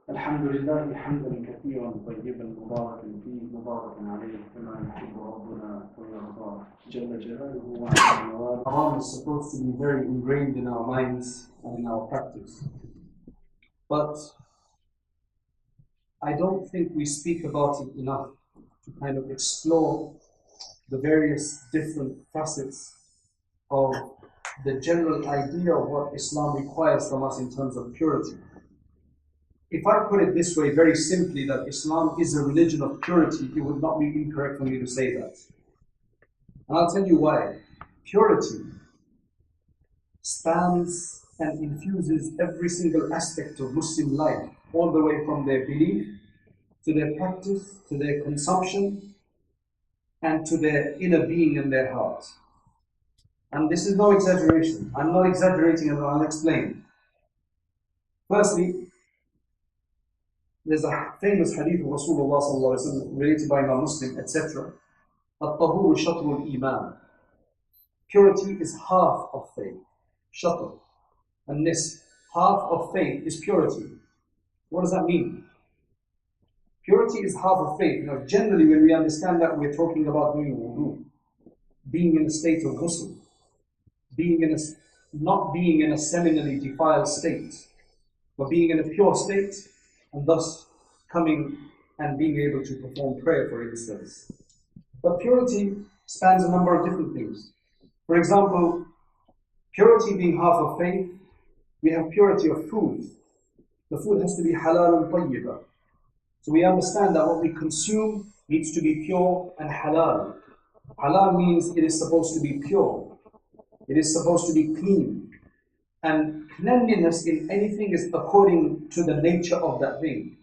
الحمد لله حمدا كثيرا طيبا مباركا فيه مباركا عليه كما يحب ربنا ويرضاه جل جلاله وعلا نواله. Ramadan is supposed to be very ingrained in our minds and in our practice. But I don't think we speak about it enough to kind of explore the various different facets of the general idea of what Islam requires from us in terms of purity. If I put it this way, very simply, that Islam is a religion of purity, it would not be incorrect for me to say that. And I'll tell you why. Purity spans and infuses every single aspect of Muslim life, all the way from their belief, to their practice, to their consumption, and to their inner being and their heart. And this is no exaggeration. I'm not exaggerating, and I'll explain. Firstly, there's a famous hadith of Rasulullah sallallahu alaihi wasallam related by Imam Muslim, etc. At-tahuru shatrul iman. Purity is half of faith. Shatr. And this half of faith is purity. What does that mean? Purity is half of faith. Now, generally, when we understand that, we're talking about doing wudu, being in a state of ghusl, not being in a seminally defiled state, but being in a pure state, and thus coming and being able to perform prayer, for instance. But purity spans a number of different things. For example, purity being half of faith, we have purity of food. The food has to be halal tayyib. So we understand that what we consume needs to be pure and halal. Halal means it is supposed to be pure. It is supposed to be clean. And cleanliness in anything is according to the nature of that thing.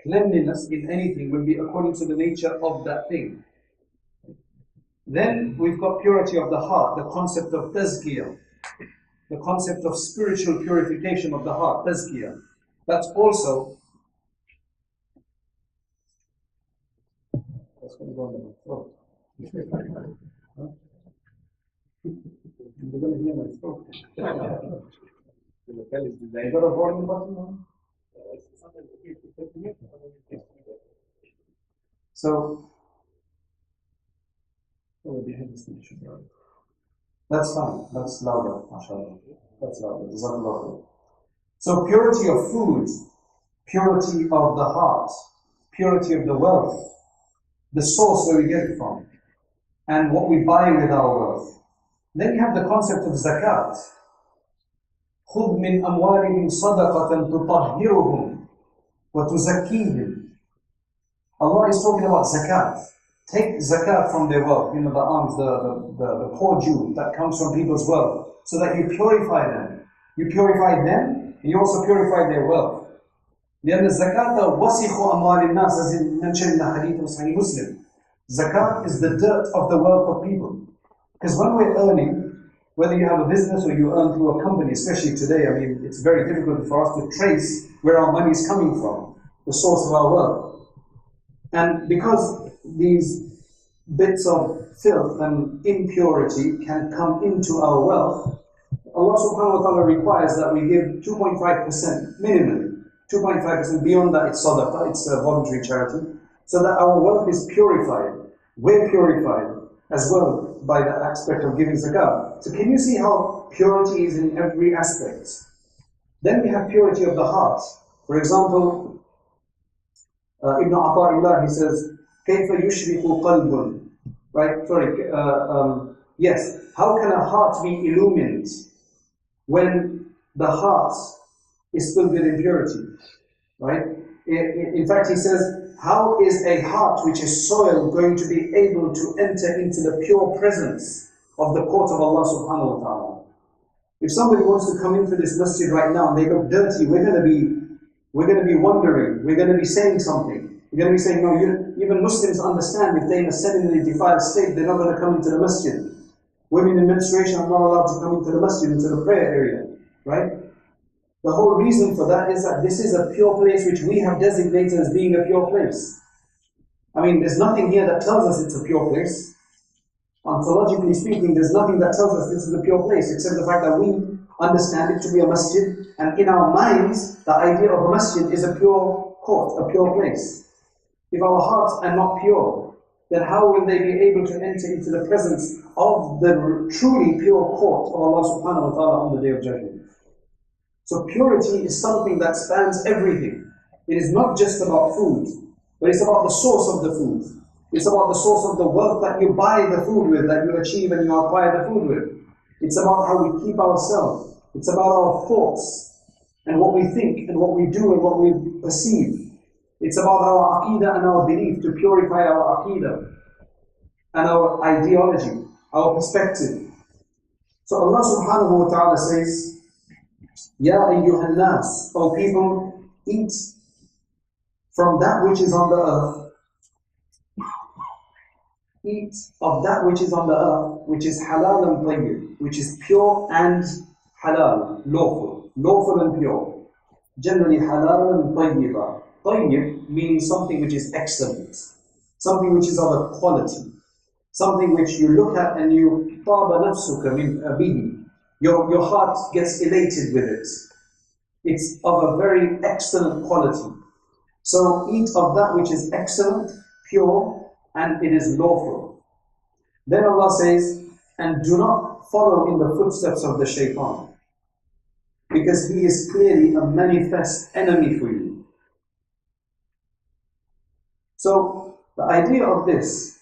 Cleanliness in anything will be according to the nature of that thing. Then we've got purity of the heart, the concept of tazkiyah, the concept of spiritual purification of the heart, tazkiyah. That's also that's going to go on my throat. You're going to hear my throat. You got a volume button on? So, that's fine. That's louder, mashallah. That's louder. So, purity of food, purity of the heart, purity of the wealth, the source where we get it from, and what we buy with our wealth. Then you have the concept of zakat. خُذْ مِنْ أَمْوَالِهِمْ صَدَقَةً تُطَهِّرُهُمْ وَتُزَكِّيهِمْ. Allah is talking about zakat. Take zakat from their wealth, the alms, the poor Jew that comes from people's wealth, so that you purify them. You purify them, and you also purify their wealth. لأن الزكاة وسخ أموال الناس, as is mentioned in the hadith of Sahih Muslim. Zakat is the dirt of the wealth of people. Because when we're earning, whether you have a business or you earn through a company, especially today, it's very difficult for us to trace where our money is coming from, the source of our wealth. And because these bits of filth and impurity can come into our wealth, Allah subhanahu wa ta'ala requires that we give 2.5% minimally. 2.5%, beyond that it's sadaqah, it's a voluntary charity, so that our wealth is purified. We're purified as well by the aspect of giving zakah. So can you see how purity is in every aspect? Then we have purity of the heart. For example, Ibn Ata'illah, he says, كَيْفَ يُشْرِقُ قَلْبٌ. Right? Yes. How can a heart be illumined when the heart is filled with impurity? Right? In fact, he says, how is a heart which is soiled going to be able to enter into the pure presence of the court of Allah subhanahu wa ta'ala? If somebody wants to come into this masjid right now and they look dirty, we're going to be wondering, we're going to be saying something. We're going to be saying, no, even Muslims understand if they're in a seminally defiled state, they're not going to come into the masjid. Women in menstruation are not allowed to come into the masjid, into the prayer area, right? The whole reason for that is that this is a pure place which we have designated as being a pure place. There's nothing here that tells us it's a pure place. Ontologically speaking, there's nothing that tells us this is a pure place, except the fact that we understand it to be a masjid, and in our minds, the idea of a masjid is a pure court, a pure place. If our hearts are not pure, then how will they be able to enter into the presence of the truly pure court of Allah subhanahu wa ta'ala on the Day of Judgment? So purity is something that spans everything. It is not just about food, but it's about the source of the food. It's about the source of the wealth that you buy the food with, that you achieve and you acquire the food with. It's about how we keep ourselves. It's about our thoughts and what we think and what we do and what we perceive. It's about our aqidah and our belief, to purify our aqidah and our ideology, our perspective. So Allah subhanahu wa ta'ala says, Ya ayyuhan nas, O people, eat from that which is on the earth. Eat of that which is on the earth, which is halal and tayyib, which is pure and halal, lawful and pure. Generally halal and tayyiba. Tayyib means something which is excellent, something which is of a quality, something which you look at and you taba nafsuka min bihi. Your heart gets elated with it. It's of a very excellent quality. So eat of that which is excellent, pure, and it is lawful. Then Allah says, and do not follow in the footsteps of the shaitan, because he is clearly a manifest enemy for you. So the idea of this,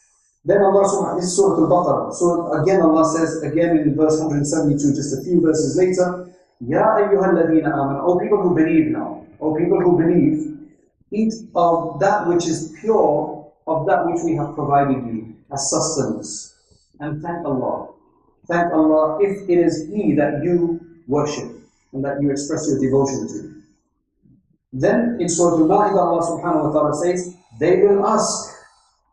then Allah subhanahu, this is Surah Al-Baqarah. So again Allah says, again in verse 172, just a few verses later, Ya ayyuhal ladina aman, O people who believe now, O people who believe, eat of that which is pure, of that which we have provided you as sustenance. And thank Allah. Thank Allah if it is He that you worship and that you express your devotion to. Then in Surah Al-Ma'idah, Allah subhanahu wa ta'ala says, they will ask,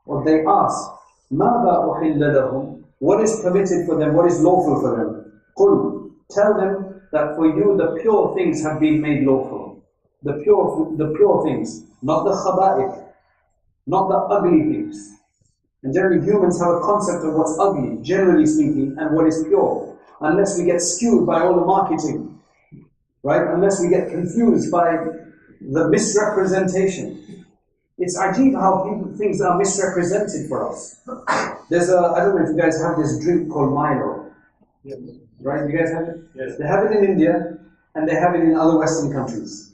or they ask, مَاذَا أُحِلَّ لَهُمْ, what is permitted for them, what is lawful for them? قُلْ, tell them that for you the pure things have been made lawful. The pure things, not the khaba'ith, not the ugly things. And generally humans have a concept of what's ugly, generally speaking, and what is pure. Unless we get skewed by all the marketing, right? Unless we get confused by the misrepresentation. It's ajib how things are misrepresented for us. There's I don't know if you guys have this drink called Milo. Yes. Right? You guys have it? Yes. They have it in India, and they have it in other Western countries.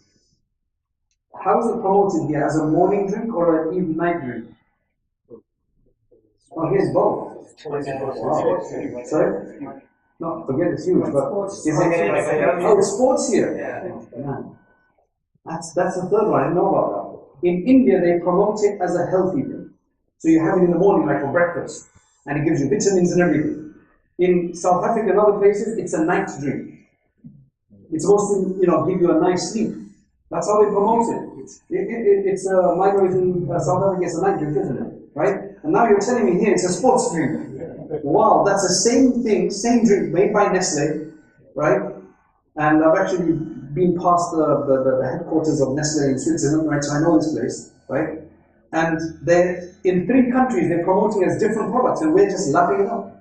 How is it promoted here? As a morning drink or an evening night drink? Oh, here's both. Wow. Sorry? No, forget it's huge, but is it? Oh, it's sports here. Yeah. That's the third one. I didn't know about that. In India, they promote it as a healthy drink. So you have it in the morning, like for breakfast, and it gives you vitamins and everything. In South Africa and other places, it's a night drink. It's supposed to, give you a nice sleep. That's how they promote it. It's Milo is in South Africa, it's a night drink, isn't it? Right? And now you're telling me here it's a sports drink. Wow, that's the same thing, same drink made by Nestle, right? And I've actually been past the headquarters of Nestle in Switzerland, right? So I know this place, right? And they're in 3 countries, they're promoting as different products, and we're just lapping it up.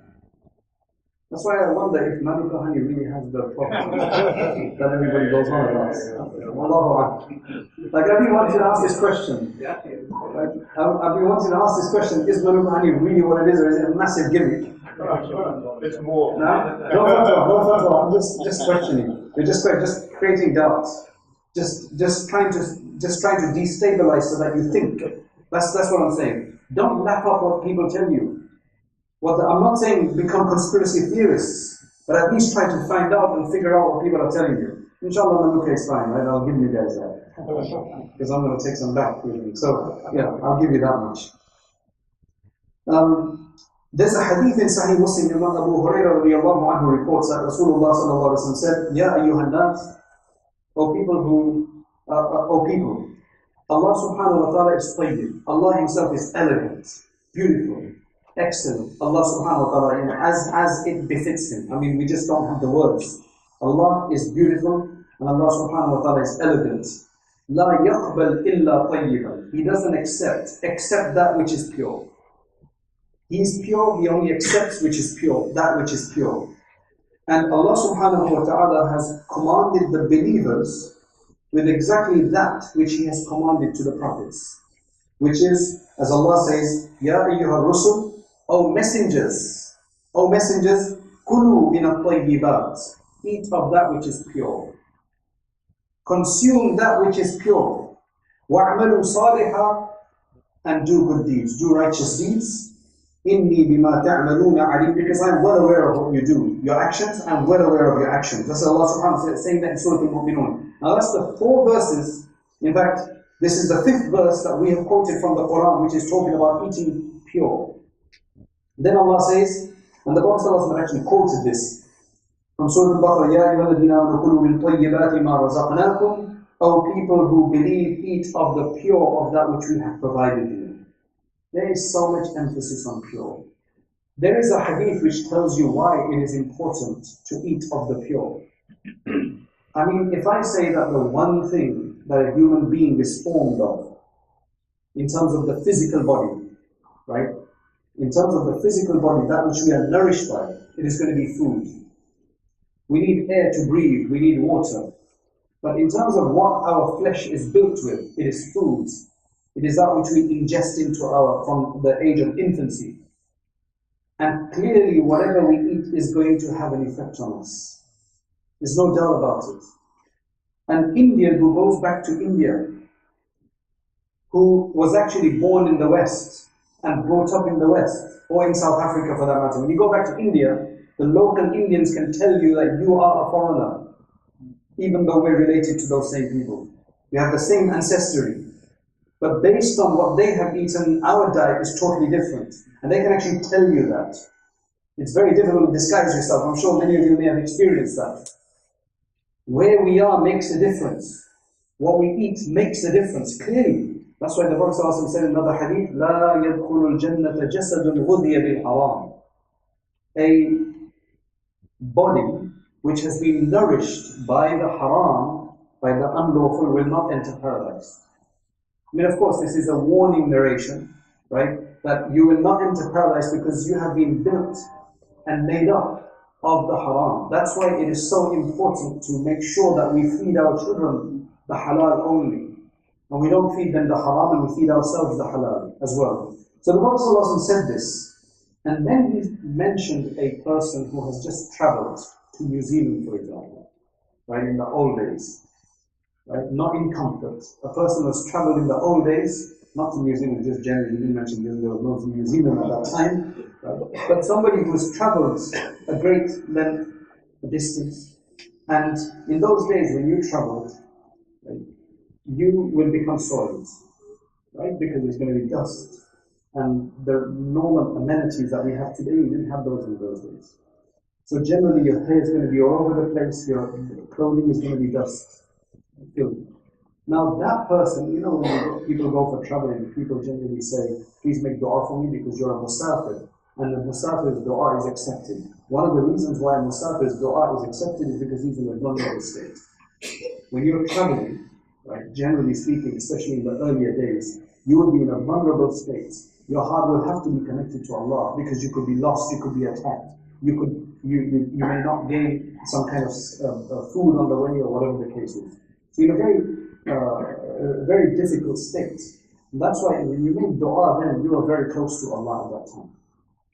That's why I wonder if Manuka honey really has the property that everybody goes on about. Like I've been wanting to ask this question. Like, I've been wanting to ask this question, is Manuka honey really what it is, or is it a massive gimmick? It's more. No fatwa, I'm just questioning. We're just creating doubts. Just trying to destabilize so that you think. That's what I'm saying. Don't lap up what people tell you. I'm not saying become conspiracy theorists, but at least try to find out and figure out what people are telling you. Inshallah, Manuka is fine, right? I'll give you guys that. Because I'm going to take some back with me. So, yeah, I'll give you that much. There's a hadith in Sahih Muslim, Imam Abu Hurairah radiallahu anhu reports that Rasulullah sallallahu alaihi wasallam said, Ya ayyuhan nas, O people, Allah subhanahu wa ta'ala is tayyib. Allah himself is elegant, beautiful, excellent. Allah subhanahu wa ta'ala, as it befits him. I mean, we just don't have the words. Allah is beautiful, and Allah subhanahu wa ta'ala is elegant. La yaqbal illa tayyiban. He doesn't accept that which is pure. He is pure, he only accepts which is pure, that which is pure. And Allah subhanahu wa ta'ala has commanded the believers with exactly that which He has commanded to the prophets. Which is, as Allah says, Ya ayyuha rusul, O messengers, kulu min at-tayyibat, eat of that which is pure. Consume that which is pure. Wa'amalu salihah, and do good deeds, do righteous deeds. Inni bima ta'maluna alim, because I'm well aware of what you do, your actions, I'm well aware of your actions. That's Allah subhanahu wa ta'ala saying that in Surah Al-Mu'minun. Now that's the 4 verses, in fact, this is the 5th verse that we have quoted from the Quran, which is talking about eating pure. Then Allah says, and the Prophet ﷺ actually quoted this from Surah Al-Baqarah, Ya ayyuhalladhina amanu kulu min tayyibati ma razaqnakum, O people who believe, eat of the pure of that which we have provided you. There is so much emphasis on pure. There is a hadith which tells you why it is important to eat of the pure. I mean, if I say that the one thing that a human being is formed of, in terms of the physical body, right? In terms of the physical body, that which we are nourished by, it is going to be food. We need air to breathe, we need water. But in terms of what our flesh is built with, it is food. It is that which we ingest into from the age of infancy. And clearly, whatever we eat is going to have an effect on us. There's no doubt about it. An Indian who goes back to India, who was actually born in the West and brought up in the West, or in South Africa for that matter, when you go back to India, the local Indians can tell you that you are a foreigner, even though we're related to those same people. We have the same ancestry. But based on what they have eaten, our diet is totally different. And they can actually tell you that. It's very difficult to disguise yourself. I'm sure many of you may have experienced that. Where we are makes a difference. What we eat makes a difference, clearly. That's why the Prophet ﷺ said in another hadith, لا يدخل الجنة جسد غذي بالحرام. A body which has been nourished by the haram, by the unlawful, will not enter paradise. I mean, of course, this is a warning narration, right? That you will not enter paradise because you have been built and made up of the haram. That's why it is so important to make sure that we feed our children the halal only. And we don't feed them the haram, and we feed ourselves the halal as well. So the Prophet ﷺ said this, and then he mentioned a person who has just traveled to New Zealand, for example, right, in the old days. Right? Not in comfort. A person who has traveled in the old days, not to New Zealand, just generally, he didn't mention there was no New Zealand at that time, right? But somebody who has traveled a great length, a distance, and in those days when you traveled, right, you will become soiled, right? Because there's going to be dust. And the normal amenities that we have today, we didn't have those in those days. So generally your hair is going to be all over the place, your clothing is going to be dust. Now that person, you know, when people go for traveling, people generally say, please make dua for me because you're a musafir. And the musafir's dua is accepted. One of the reasons why a musafir's dua is accepted is because he's in a vulnerable state. When you're traveling, right, generally speaking, especially in the earlier days, you will be in a vulnerable state. Your heart will have to be connected to Allah because you could be lost, you could be attacked. You may not gain some kind of food on the way or whatever the case is. So in a very difficult state. And that's why when you make dua, then you are very close to Allah at that time.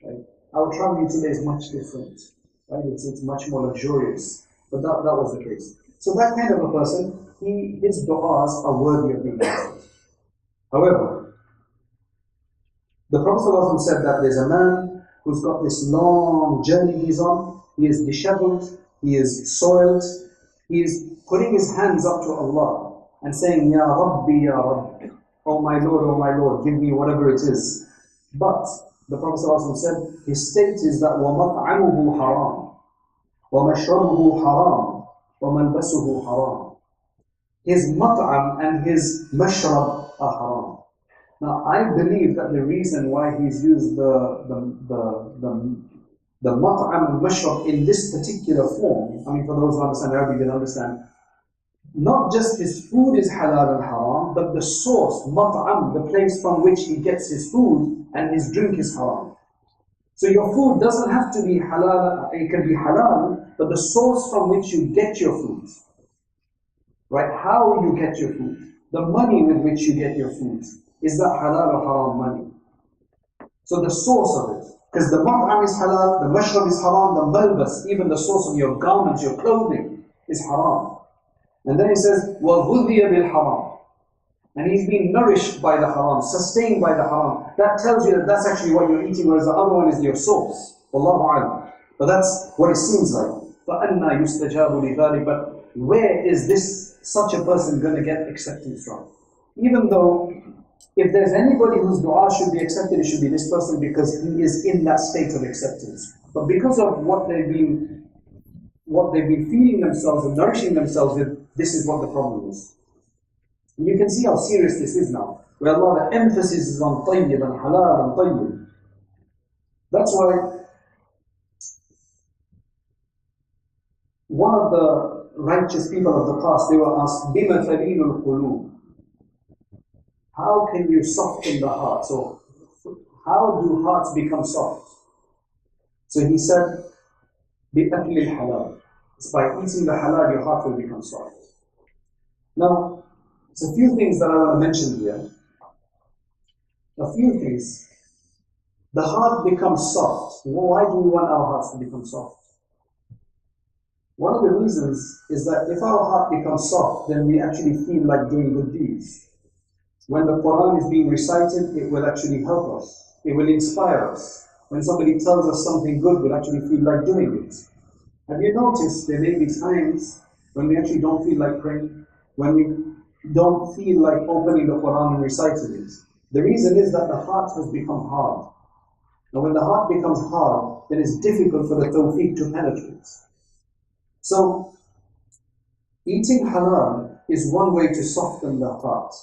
Right? Our traveling today is much different. Right? It's much more luxurious. But that was the case. So that kind of a person, his du'as are worthy of being answered. However, the Prophet ﷺ said that there's a man who's got this long journey he's on, he is disheveled, he is soiled, he is putting his hands up to Allah and saying, Ya Rabbi, Ya Rabbi, oh my Lord, give me whatever it is. But the Prophet ﷺ said, his state is that وَمَطْعَمُهُ حَرَامٌ وَمَشْرَبُهُ حَرَامٌ وَمَلْبَسُهُ حَرَامٌ. His mat'am and his mashrab are haram. Now I believe that the reason why he's used the mat'am and mashrab in this particular form, I mean for those who understand Arabic, they understand, not just his food is halal and haram, but the source, mat'am, the place from which he gets his food, and his drink is haram. So your food doesn't have to be halal, it can be halal, but But the source from which you get your food, right? How you get your food, the money with which you get your food, is that halal or haram money? So the source of it, because the mat'am is halal, the mashrab is haram, the malbas, even the source of your garments, your clothing, is haram. And then he says, وَغُذِيَ بِالْحَرَامِ, and he's being nourished by the haram, sustained by the haram. That tells you that that's actually what you're eating, whereas the other one is your source. Wallahu a'lam. But that's what it seems like. فَأَنَّا يُسْتَجَابُ لِذَلِكَ. But where is this, such a person going to get acceptance from? Even though, if there's anybody whose dua should be accepted, it should be this person, because he is in that state of acceptance. But because of what they've been feeding themselves and nourishing themselves with, this is what the problem is. And you can see how serious this is now, where Allah, the emphasis is on tayyib and halal and tayyib. That's why one of the righteous people of the past, they were asked, بِمَ تَلِينُ الْقُلُوبِ, how can you soften the heart? So, how do hearts become soft? So he said, بِأَكْلِ الْحَلَالِ. It's by eating the halal, your heart will become soft. Now, there's a few things that I want to mention here. A few things. The heart becomes soft. Why do we want our hearts to become soft? One of the reasons is that if our heart becomes soft, then we actually feel like doing good deeds. When the Quran is being recited, it will actually help us. It will inspire us. When somebody tells us something good, we'll actually feel like doing it. Have you noticed there may be times when we actually don't feel like praying, when we don't feel like opening the Quran and reciting it? The reason is that the heart has become hard. Now when the heart becomes hard, then it's difficult for the tawfiq to penetrate. So, eating halal is one way to soften the heart.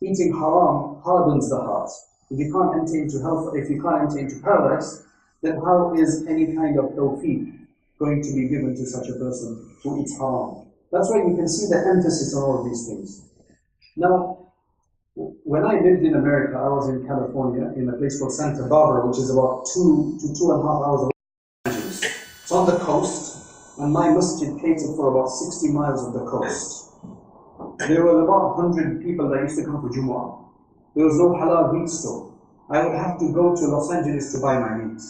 Eating haram hardens the heart. If you can't enter into hell, if you can't enter into paradise, then how is any kind of tawfiq going to be given to such a person who eats haram? That's why you can see the emphasis on all of these things. Now, when I lived in America, I was in California, in a place called Santa Barbara, which is about 2 to 2.5 hours away from Los Angeles. It's on the coast, and my masjid catered for about 60 miles of the coast. There were about 100 people that used to come for Jumu'ah. There was no halal meat store. I would have to go to Los Angeles to buy my meat.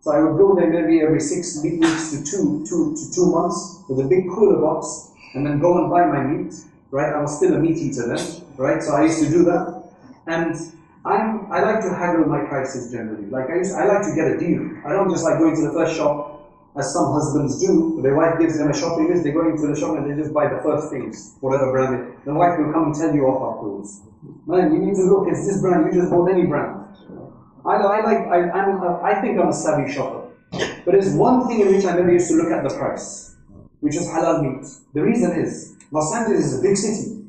So I would go there maybe every 6 weeks to 2 months with a big cooler box, and then go and buy my meat. Right? I was still a meat eater then, right? So I used to do that. And I like to haggle my prices generally. Like I like to get a deal. I don't just like going to the first shop, as some husbands do. Their wife gives them a shopping list, they go into the shop and they just buy the first things, whatever brand it is. The wife will come and tell you off afterwards. Man, you need to look, it's this brand, you just bought any brand. I think I'm a savvy shopper. But there's one thing in which I never used to look at the price, which is halal meat. The reason is, Los Angeles is a big city.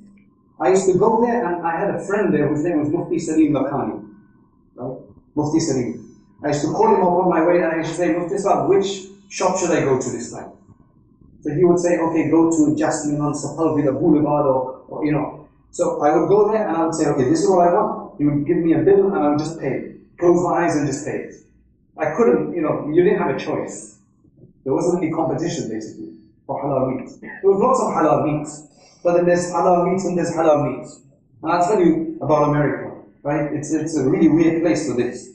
I used to go there and I had a friend there whose name was Mufti Lakhani. Right? Mufti Salim. I used to call him up on my way and I used to say, Mufti Saab, which shop should I go to this time? So he would say, okay, go to Jasmine on Sapalvida Boulevard or, you know. So I would go there and I would say, okay, this is what I want. He would give me a bill and I would just pay it. Close my eyes and just pay it. I couldn't, you know, you didn't have a choice. There wasn't any competition basically for halal meat. There was lots of halal meat. But then there's halal meat and there's halal meat. And I'll tell you about America, right? It's a really weird place for this.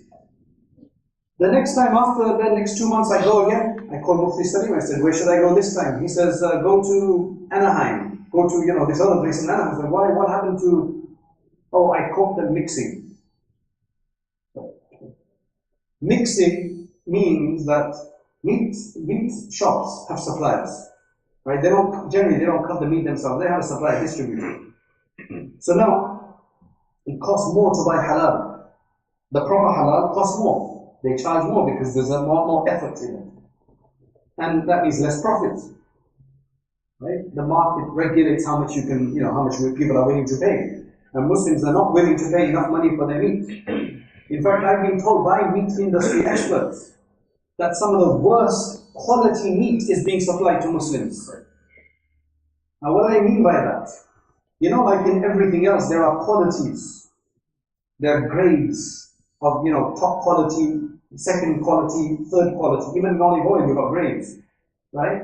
The next time, after the next 2 months, I go again. I call Mufti Salim. I said, where should I go this time? He says, go to Anaheim. Go to, you know, this other place in Anaheim. I said, why? What happened to? Oh, I caught them mixing. Mixing means that meat shops have suppliers, right? They don't cut the meat themselves. They have a supplier distributor. So now it costs more to buy halal. The proper halal costs more. They charge more because there's a lot more effort in it. And that means less profit. Right? The market regulates how much you can, you know, how much people are willing to pay. And Muslims are not willing to pay enough money for their meat. In fact, I've been told by meat industry experts that some of the worst quality meat is being supplied to Muslims. Now what do I mean by that? You know, like in everything else, there are qualities. There are grades of, you know, top quality, second quality, third quality. Even in olive oil, you've got grades, right?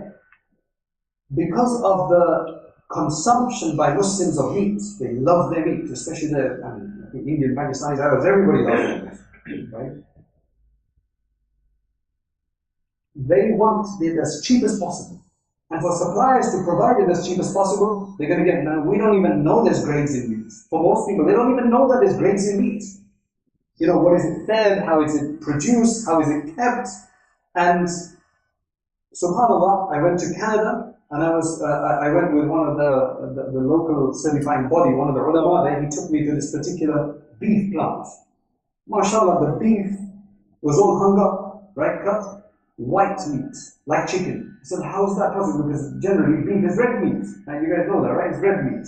because of the consumption by Muslims of meat, they love their meat, especially the Indian, Pakistani Arabs, everybody loves meat, right? They want it as cheap as possible. And for suppliers to provide it as cheap as possible, they're going to get, now we don't even know there's grades in meat. For most people, they don't even know that there's grades in meat. You know, what is it fed, how is it produced, how is it kept? And subhanAllah, I went to Canada, and I went with one of the local certifying body, one of the ulama there. He took me to this particular beef plant. MashaAllah, the beef was all hung up, right, cut, white meat, like chicken. He said, how is that possible? Because generally beef is red meat. And you guys know that, right? It's red meat.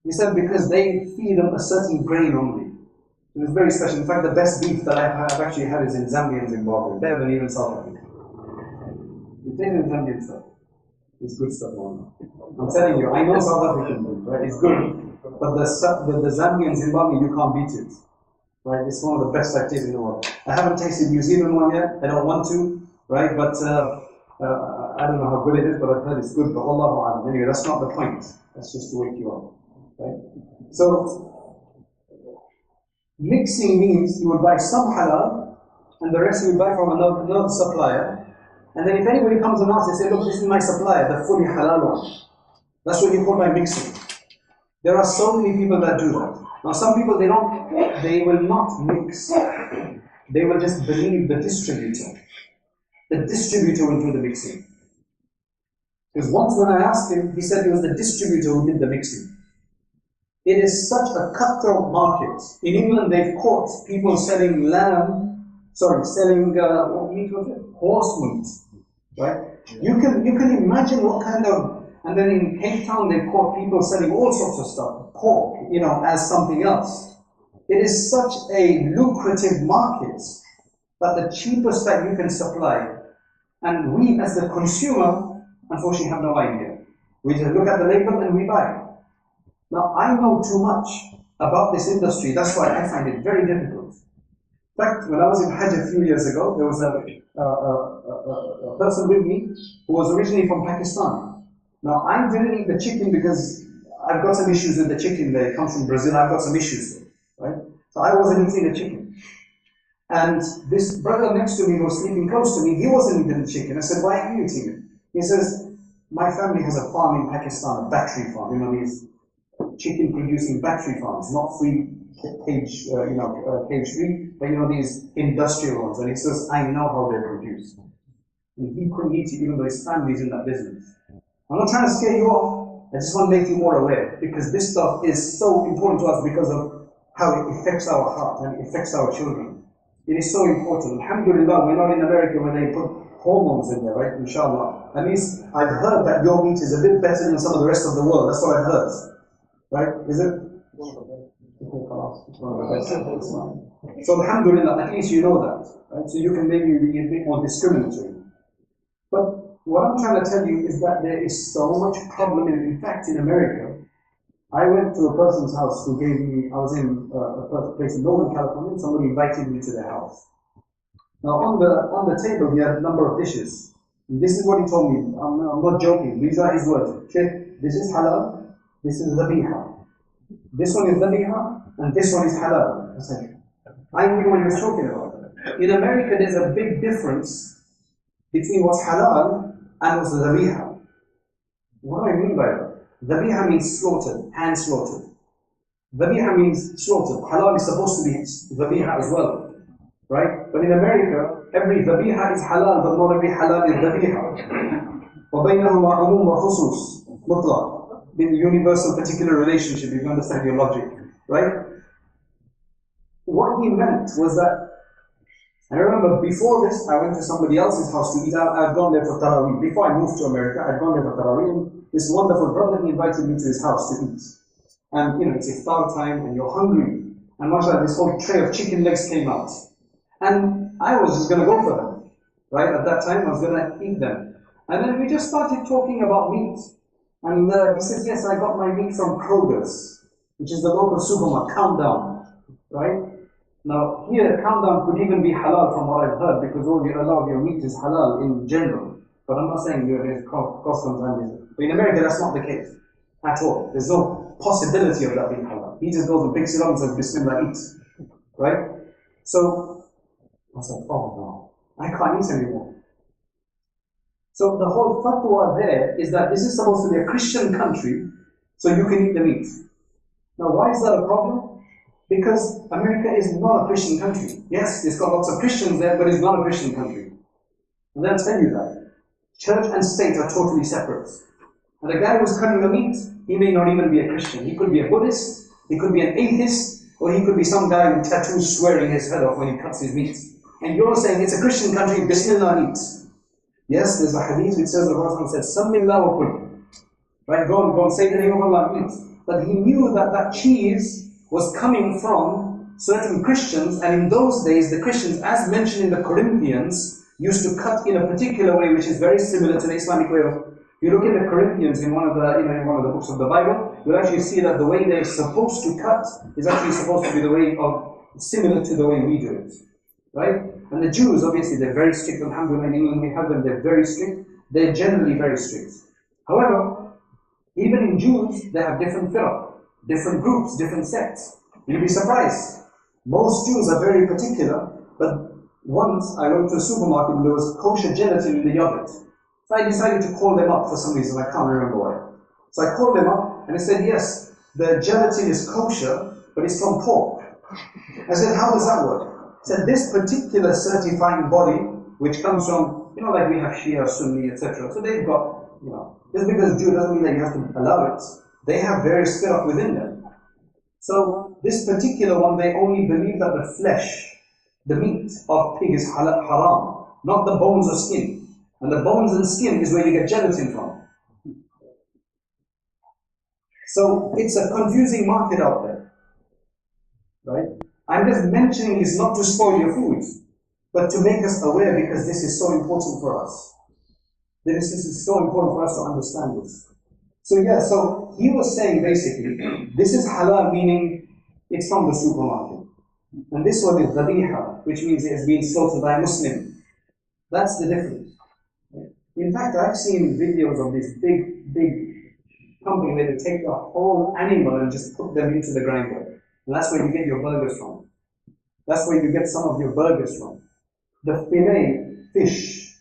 He said, because they feed them a certain grain only. It was very special. In fact, the best beef that I've actually had is in Zambia and Zimbabwe, better than even South Africa. You take the Zambian stuff. It's good stuff, man. I'm telling you, I know South African food, right? It's good. But the Zambian Zimbabwe, you can't beat it. Right? It's one of the best I've tasted in the world. I haven't tasted New Zealand one yet. I don't want to, right? But I don't know how good it is, but I've heard it's good. But Allahu A'lam. Anyway, that's not the point. That's just to wake you up. Right? So, mixing means you will buy some halal, and the rest you will buy from another supplier. And then if anybody comes and asks, they say, look, this is my supplier, the fully halal one. That's what you call by mixing. There are so many people that do that. Now some people, they will not mix. They will just believe the distributor. The distributor will do the mixing. Because once when I asked him, he said it was the distributor who did the mixing. It is such a cutthroat market. In England, they've caught people selling what meat was it? Horse meat. Right? You can imagine what kind of, and then in Cape Town they've caught people selling all sorts of stuff, pork, as something else. It is such a lucrative market that the cheapest that you can supply, and we as the consumer, unfortunately have no idea. We just look at the label and we buy. Now I know too much about this industry, that's why I find it very difficult. In fact, when I was in Hajj a few years ago, there was a person with me who was originally from Pakistan. Now, I didn't eat the chicken because I've got some issues with the chicken there. It comes from Brazil, I've got some issues there, right? So I wasn't eating the chicken. And this brother next to me who was sleeping close to me, he wasn't eating the chicken. I said, why are you eating it? He says, my family has a farm in Pakistan, a battery farm, these chicken producing battery farms, not free cage, cage free, but these industrial ones. And he says, I know how they're produced. And he couldn't eat it even though his family's in that business. I'm not trying to scare you off, I just want to make you more aware, because this stuff is so important to us because of how it affects our heart and it affects our children. It is so important. Alhamdulillah, we're not in America where they put hormones in there, right? Inshallah. At least I've heard that your meat is a bit better than some of the rest of the world. That's what I've heard. Right? Is it? So alhamdulillah, at least you know that. Right? So you can maybe be a bit more discriminatory. But what I'm trying to tell you is that there is so much problem. In fact, in America, I went to a person's house who gave me, I was in a place in Northern California, and somebody invited me to their house. Now on the table, he had a number of dishes. And this is what he told me, I'm not joking, these are his words. Okay, this is halal, this is dhabiha. This one is dhabiha, and this one is halal. I said, I knew what he was talking about. In America, there's a big difference between what's halal and what's dhabiha. What do I mean by that? Dhabiha means slaughtered, hand slaughtered. Dhabiha means slaughtered. Halal is supposed to be dhabiha as well. Right? But in America, every dhabiha is halal, but not every halal is dhabiha. وَبَيْنَهُمَا عُمُومٌ وَخُصُوصٌ مُطْلَقٌ. The universal particular relationship, if you understand your logic. Right? What he meant was that, I remember before this, I went to somebody else's house to eat. I'd gone there for Taraweeh. Before I moved to America, I'd gone there for Taraweeh. And this wonderful brother, he invited me to his house to eat. And it's iftar time and you're hungry. And mashallah, this whole tray of chicken legs came out. And I was just going to go for them. Right? At that time, I was going to eat them. And then we just started talking about meat. And he says, yes, I got my meat from Kroger's, which is the local supermarket, Countdown. Right? Now, here, Countdown could even be halal from what I've heard, because a lot of your meat is halal in general. But I'm not saying there's cross-contamination. But in America, that's not the case at all. There's no possibility of that being halal. He just goes and picks it up and says, Bismillah, eat. Right? So, I said, oh no, I can't eat anymore. So the whole fatwa there is that this is supposed to be a Christian country, so you can eat the meat. Now, why is that a problem? Because America is not a Christian country. Yes, it's got lots of Christians there, but it's not a Christian country. And they'll tell you that. Church and state are totally separate. And the guy who's cutting the meat, he may not even be a Christian. He could be a Buddhist, he could be an atheist, or he could be some guy with tattoos swearing his head off when he cuts his meat. And you're saying it's a Christian country, Bismillah, eat. Yes, there's a hadith which says the Prophet said, Sammillah wa kul. Right, go and say the name of Allah, eat. But he knew that that cheese was coming from certain Christians, and in those days, the Christians, as mentioned in the Corinthians, used to cut in a particular way which is very similar to the Islamic way of. You look in the Corinthians in one of the books of the Bible, you'll actually see that the way they're supposed to cut is actually supposed to be the way of similar to the way we do it. Right? And the Jews, obviously, they're very strict. Alhamdulillah, in England we have them, they're very strict. They're generally very strict. However, even in Jews, they have different firaq, different groups, different sects. You'll be surprised. Most Jews are very particular, but once I went to a supermarket and there was kosher gelatin in the yogurt. So I decided to call them up for some reason, I can't remember why. So I called them up and I said, yes, the gelatin is kosher, but it's from pork. I said, how does that work? I said, this particular certifying body, which comes from, like we have Shia, Sunni, etc. So they've got, just because Jew doesn't mean that you have to allow it. They have various firaq within them. So this particular one, they only believe that the flesh, the meat of pig is haram, not the bones or skin. And the bones and skin is where you get gelatin from. So it's a confusing market out there. Right? I'm just mentioning this not to spoil your food, but to make us aware because this is so important for us. This is so important for us to understand this. So he was saying basically, this is halal, meaning it's from the supermarket. And this one is dhabiha, which means it has been slaughtered by a Muslim. That's the difference. In fact, I've seen videos of this big company where they take the whole animal and just put them into the grinder. And that's where you get your burgers from. That's where you get some of your burgers from. The filet fish.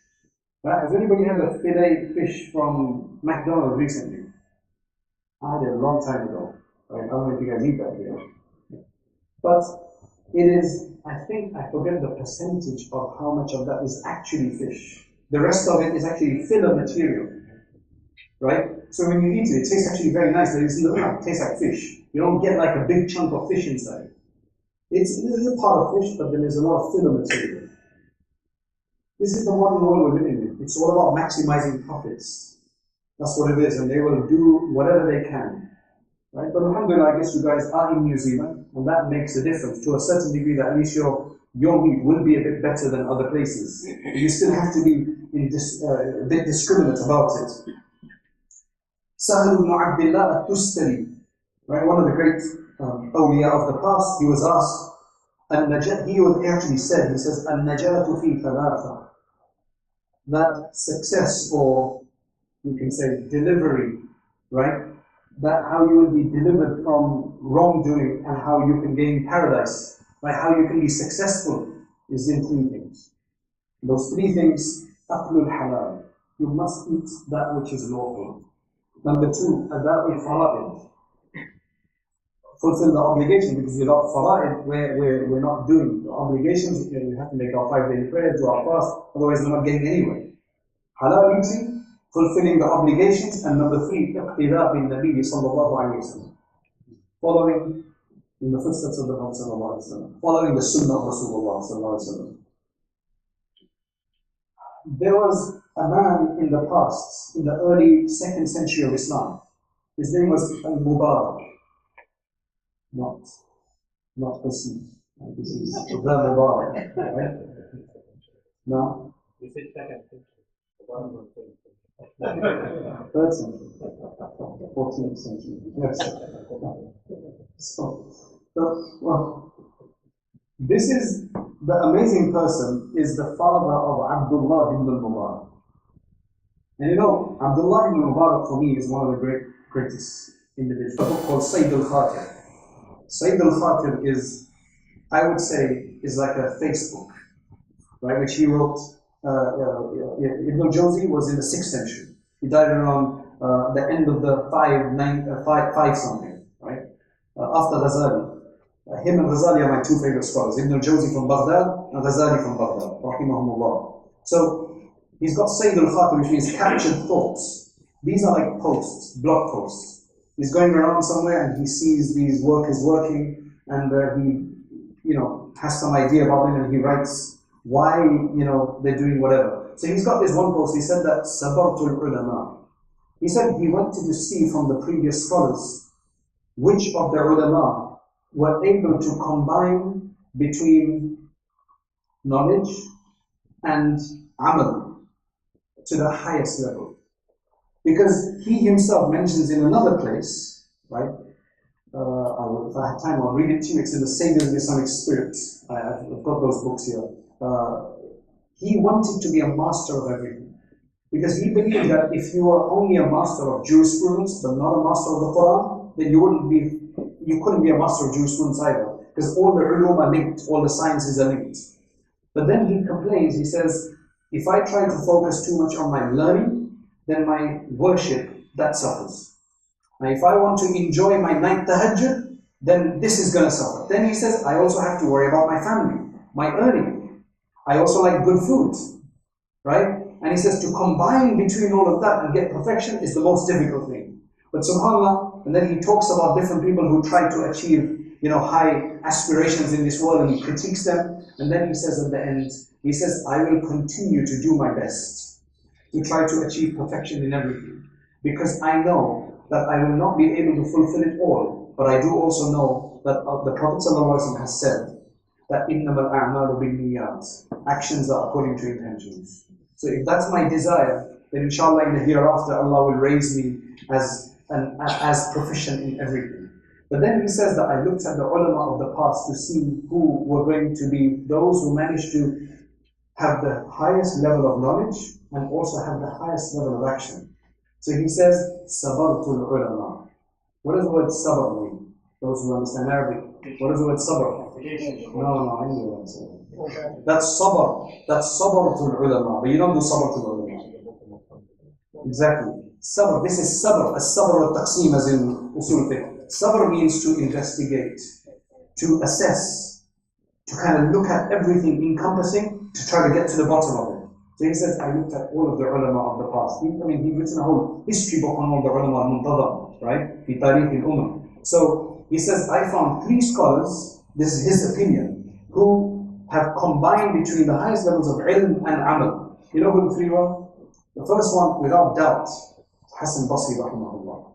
Right? Has anybody had a filet fish from McDonald's recently? I had it a long time ago. Right? I don't know if you guys eat that here. But it is, I forget the percentage of how much of that is actually fish. The rest of it is actually filler material. Right? So when you eat it, it tastes actually very nice. It tastes like fish. You don't get like a big chunk of fish inside. It's a part of fish, but then there's a lot of filler material. This is the modern world we're living in. It's all about maximizing profits. That's what it is, and they will do whatever they can. Right? But alhamdulillah, I guess you guys are in New Zealand, and that makes a difference to a certain degree that at least your meat will be a bit better than other places. You still have to be a bit discriminate about it. Sahal ibn Abdullah at-Tustari, right, one of the great awliya of the past, he was asked, he actually said, he says, An-najatu fi thalatha. That success, or you can say delivery, right? That how you will be delivered from wrongdoing and how you can gain paradise, right? How you can be successful is in three things. Those three things, aklul halal. You must eat that which is lawful. Number two, ada'ul fara'id. Fulfill the obligation, because without fara'id, we're not doing the obligations. We have to make our 5 daily prayers, do our fast, otherwise we're not getting anywhere. Halal eating, fulfilling the obligations, and number three, iqtida bin Nabi sallallahu alayhi wa sallam. Following in the footsteps of the Prophet sallallahu alayhi wa sallam. Following the sunnah of Rasulullah sallallahu alayhi wa sallam. There was a man in the past, in the early 2nd century of Islam. His name was Al-Mubarak. Not Qasim. This is the Mubarak, right? No? You said second century. 3rd century. 14th century. Yes. Well, this is the amazing person is the father of Abdullah ibn al-Mubarak. And you know, Abdullah ibn Mubarak for me is one of the greatest individuals. A book called Sayyid al-Khatir. Sayyid al-Khatir is, I would say, is like a Facebook, right, which he wrote. Ibn al-Jawzi was in the 6th century. He died around the end of the 5 something, right? After Ghazali. Him and Ghazali are my two favorite scholars. Ibn al-Jawzi from Baghdad and Ghazali from Baghdad, rahimahumullah. So he's got Sayyid al-Khatir, which means captured thoughts. These are like posts, blog posts. He's going around somewhere and he sees these workers working, and he, has some idea about them, and he writes why, they're doing whatever. So he's got this one post. He said that Sabartul Ulama. He said he wanted to see from the previous scholars which of the ulama were able to combine between knowledge and amal to the highest level. Because he himself mentions in another place, right? If I have time, I'll read it to you. It's in the Saviors of Islamic Spirits. I've got those books here. He wanted to be a master of everything. Because he believed that if you are only a master of jurisprudence, but not a master of the Quran, then you couldn't be a master of jurisprudence either. Because all the ulum are linked, all the sciences are linked. But then he complains, he says, if I try to focus too much on my learning, then my worship, that suffers. Now if I want to enjoy my night tahajjud, then this is going to suffer. Then he says, I also have to worry about my family, my earning. I also like good food, right? And he says to combine between all of that and get perfection is the most difficult thing. But subhanAllah, and then he talks about different people who try to achieve, high aspirations in this world, and he critiques them. And then he says at the end, he says, I will continue to do my best to try to achieve perfection in everything. Because I know that I will not be able to fulfill it all. But I do also know that the Prophet ﷺ has said that إِنَّمَا الْأَعْمَالُ بِالنِّيَّاتِ, actions are according to intentions. So if that's my desire, then inshallah in the hereafter Allah will raise me as proficient in everything. But then he says that I looked at the ulama of the past to see who were going to be those who managed to have the highest level of knowledge and also have the highest level of action. So he says, Sabartul ulama. What does the word sabar mean? Those who understand Arabic. What does the word sabar? No, I know what I'm saying. That's sabar. That's sabartul ulama. But you don't do sabartul ulama. Exactly. Sabr. This is sabr. As-sabr al-taqsim as in usul fiqh. Sabr means to investigate, to assess, to kind of look at everything encompassing, to try to get to the bottom of it. So he says, I looked at all of the ulama of the past. He'd written a whole history book on all the ulama al-muntadam, right? Fi tarikh al-ummah. So he says, I found 3 scholars, this is his opinion, who have combined between the highest levels of ilm and amal. You know who the 3 were? The first one, without doubt, Hassan Basri rahimahullah.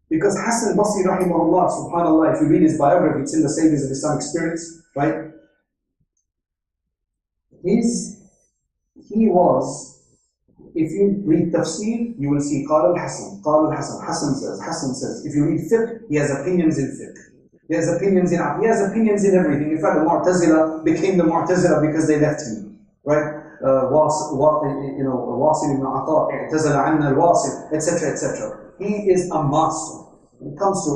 Because Hassan Basri rahimahullah, subhanallah, if you read his biography, it's in the Saviors of Islamic Spirits, right? He was, if you read tafsir, you will see Qala al-Hasan, Hassan says. If you read fiqh, he has opinions in fiqh. He has opinions in everything. In fact, the Mu'tazila became the Mu'tazila because they left him, right? Wasil ibn Ata, i'tazala anna al-Wasil, etc., etc. He is a master. When it comes to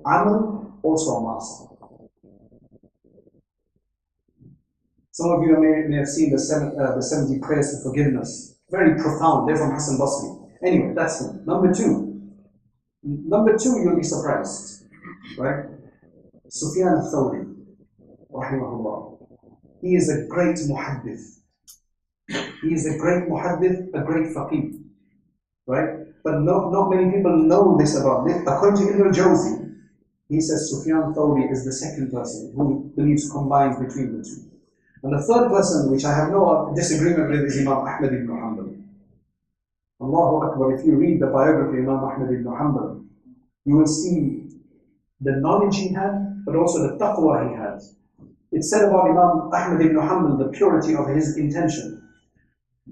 amal, also a master. Some of you may have seen the 70 prayers for forgiveness. Very profound. They're from Hassan Basri. Anyway, that's him. Number two, you'll be surprised, right? Sufyan al-Thawri, rahimahullah. He is a great muhaddith. He is a great muhaddith, a great faqih, right? But not many people know this about him. According to Ibn al-Jawzi, he says Sufyan Thawri is the second person who believes combines between the two. And the third person, which I have no disagreement with, is Imam Ahmad ibn Hanbal. Allahu Akbar, if you read the biography of Imam Ahmad ibn Hanbal, you will see the knowledge he had, but also the taqwa he had. It's said about Imam Ahmad ibn Hanbal, the purity of his intention.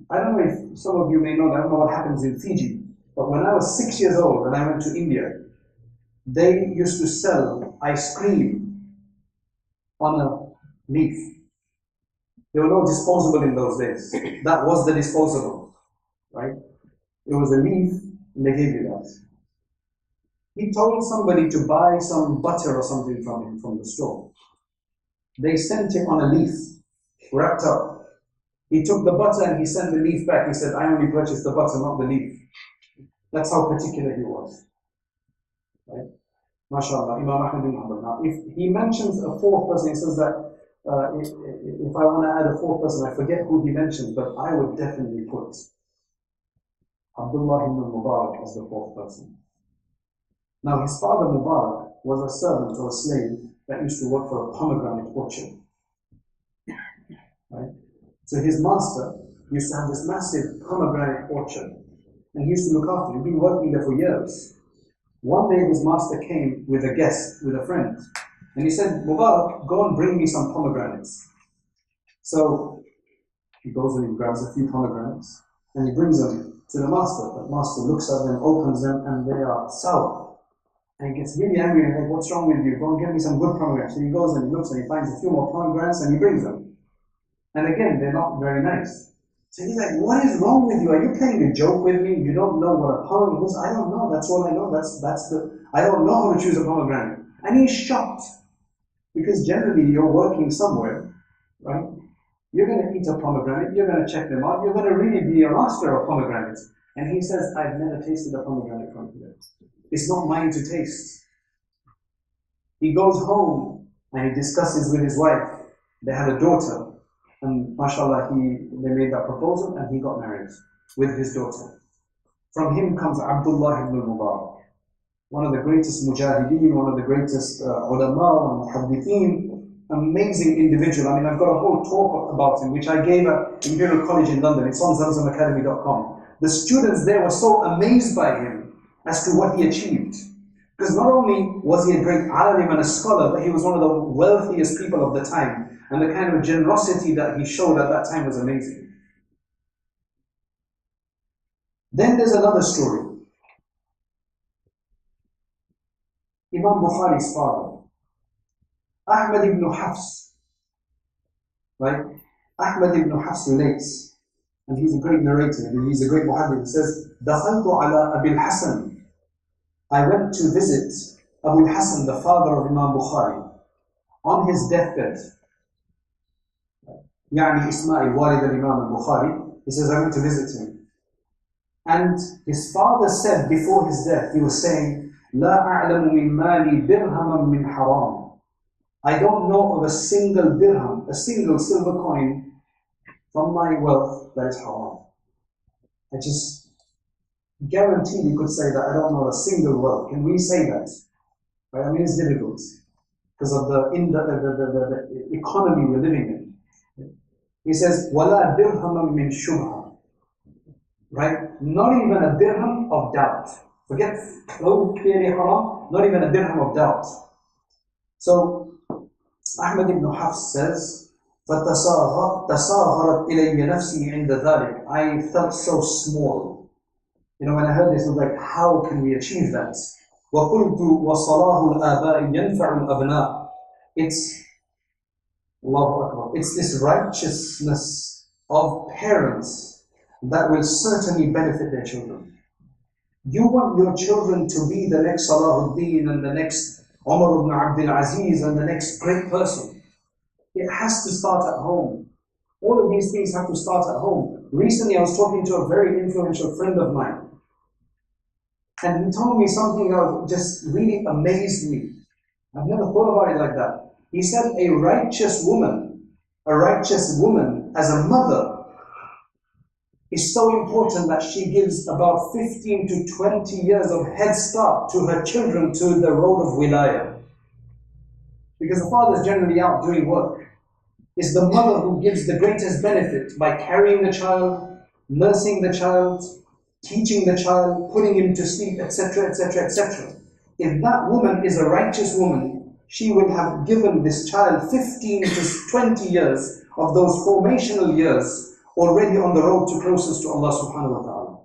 I don't know if some of you may know, I don't know what happens in Fiji, but when I was 6 years old, when I went to India, they used to sell ice cream on a leaf. There were no disposable in those days. That was the disposable, right? It was a leaf, and they gave you that. He told somebody to buy some butter or something from him from the store. They sent it on a leaf, wrapped up. He took the butter and he sent the leaf back. He said, I only purchased the butter, not the leaf. That's how particular he was. Right? MashaAllah, Imam Ahmad bin Hanbal. Now, if he mentions a fourth person, he says that if I want to add a fourth person, I forget who he mentioned, but I would definitely put Abdullah ibn Mubarak as the fourth person. Now, his father Mubarak was a servant or a slave that used to work for a pomegranate orchard. Right? So his master used to have this massive pomegranate orchard, and he used to look after it. He'd been working there for years. One day his master came with a guest, with a friend, and he said, Mubarak, go and bring me some pomegranates. So he goes and he grabs a few pomegranates, and he brings them to the master. The master looks at them, opens them, and they are sour. And he gets really angry and says, what's wrong with you? Go and get me some good pomegranates. So he goes and he looks and he finds a few more pomegranates and he brings them. And again, they're not very nice. So he's like, what is wrong with you? Are you playing a joke with me? You don't know what a pomegranate is? I don't know. That's all I know. I don't know how to choose a pomegranate. And he's shocked. Because generally you're working somewhere, right? You're going to eat a pomegranate. You're going to check them out. You're going to really be a master of pomegranates. And he says, I've never tasted a pomegranate from here. It's not mine to taste. He goes home and he discusses with his wife. They had a daughter, and mashallah, they made that proposal and he got married with his daughter. From him comes Abdullah ibn Mubarak, one of the greatest mujahideen, one of the greatest ulama, muhaddithin, amazing individual. I mean, I've got a whole talk about him, which I gave at Imperial College in London. It's on zamzamacademy.com. The students there were so amazed by him as to what he achieved. Because not only was he a great alim and a scholar, but he was one of the wealthiest people of the time. And the kind of generosity that he showed at that time was amazing. Then there's another story. Imam Bukhari's father, Ahmad ibn Hafs. Right? Ahmad ibn Hafs relates, and he's a great narrator, and he's a great muhaddith. He says, دخلت على أبي الحسن. I went to visit Abu al-Hasan, the father of Imam Bukhari, on his deathbed. يعني Ismail, Walid al-Imam al-Bukhari. He says, I went to visit him. And his father said before his death, he was saying, لا أعلم من مالي درهما من حرام. I don't know of a single dirham, a single silver coin from my wealth that is haram. I just guaranteed you could say that I don't know a single wealth. Can we say that? Right? I mean, it's difficult because of the economy we're living in. He says, وَلَا دِرْهَمًا مِنْ شُبْهَةٍ. Right? Not even a dirham of doubt. Forget clearly haram, not even a dirham of doubt. So, Ahmad ibn Hafs says, فَتَصَاغَرَتْ إِلَيَّ نَفْسِي عِنْدَ ذَلِكَ. I felt so small. You know, when I heard this, I was like, how can we achieve that? وَقُلْتُ وَصَلَاهُ الْآبَاءِ يَنْفَعُ الْأَبْنَاءِ. It's, Allahu Akbar, it's this righteousness of parents that will certainly benefit their children. You want your children to be the next Salahuddin and the next Umar ibn Abdul Aziz and the next great person. It has to start at home. All of these things have to start at home. Recently I was talking to a very influential friend of mine, and he told me something that just really amazed me. I've never thought about it like that. He said a righteous woman as a mother is so important that she gives about 15 to 20 years of head start to her children to the road of wilayah. Because the father is generally out doing work. It's the mother who gives the greatest benefit by carrying the child, nursing the child, teaching the child, putting him to sleep, etc., etc., etc. If that woman is a righteous woman, she will have given this child 15 to 20 years of those formational years already on the road to closest to Allah subhanahu wa ta'ala.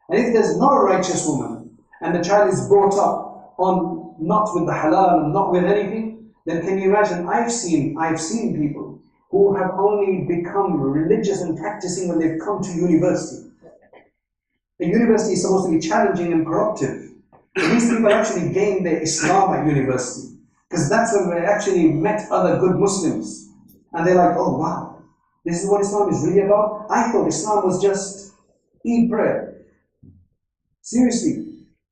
And if there's not a righteous woman, and the child is brought up on not with the halal and not with anything, then can you imagine, I've seen people who have only become religious and practicing when they've come to university. A university is supposed to be challenging and corruptive. And these people actually gained their Islam at university, because that's when they actually met other good Muslims. And they're like, oh wow, this is what Islam is really about? I thought Islam was just eat bread. Seriously.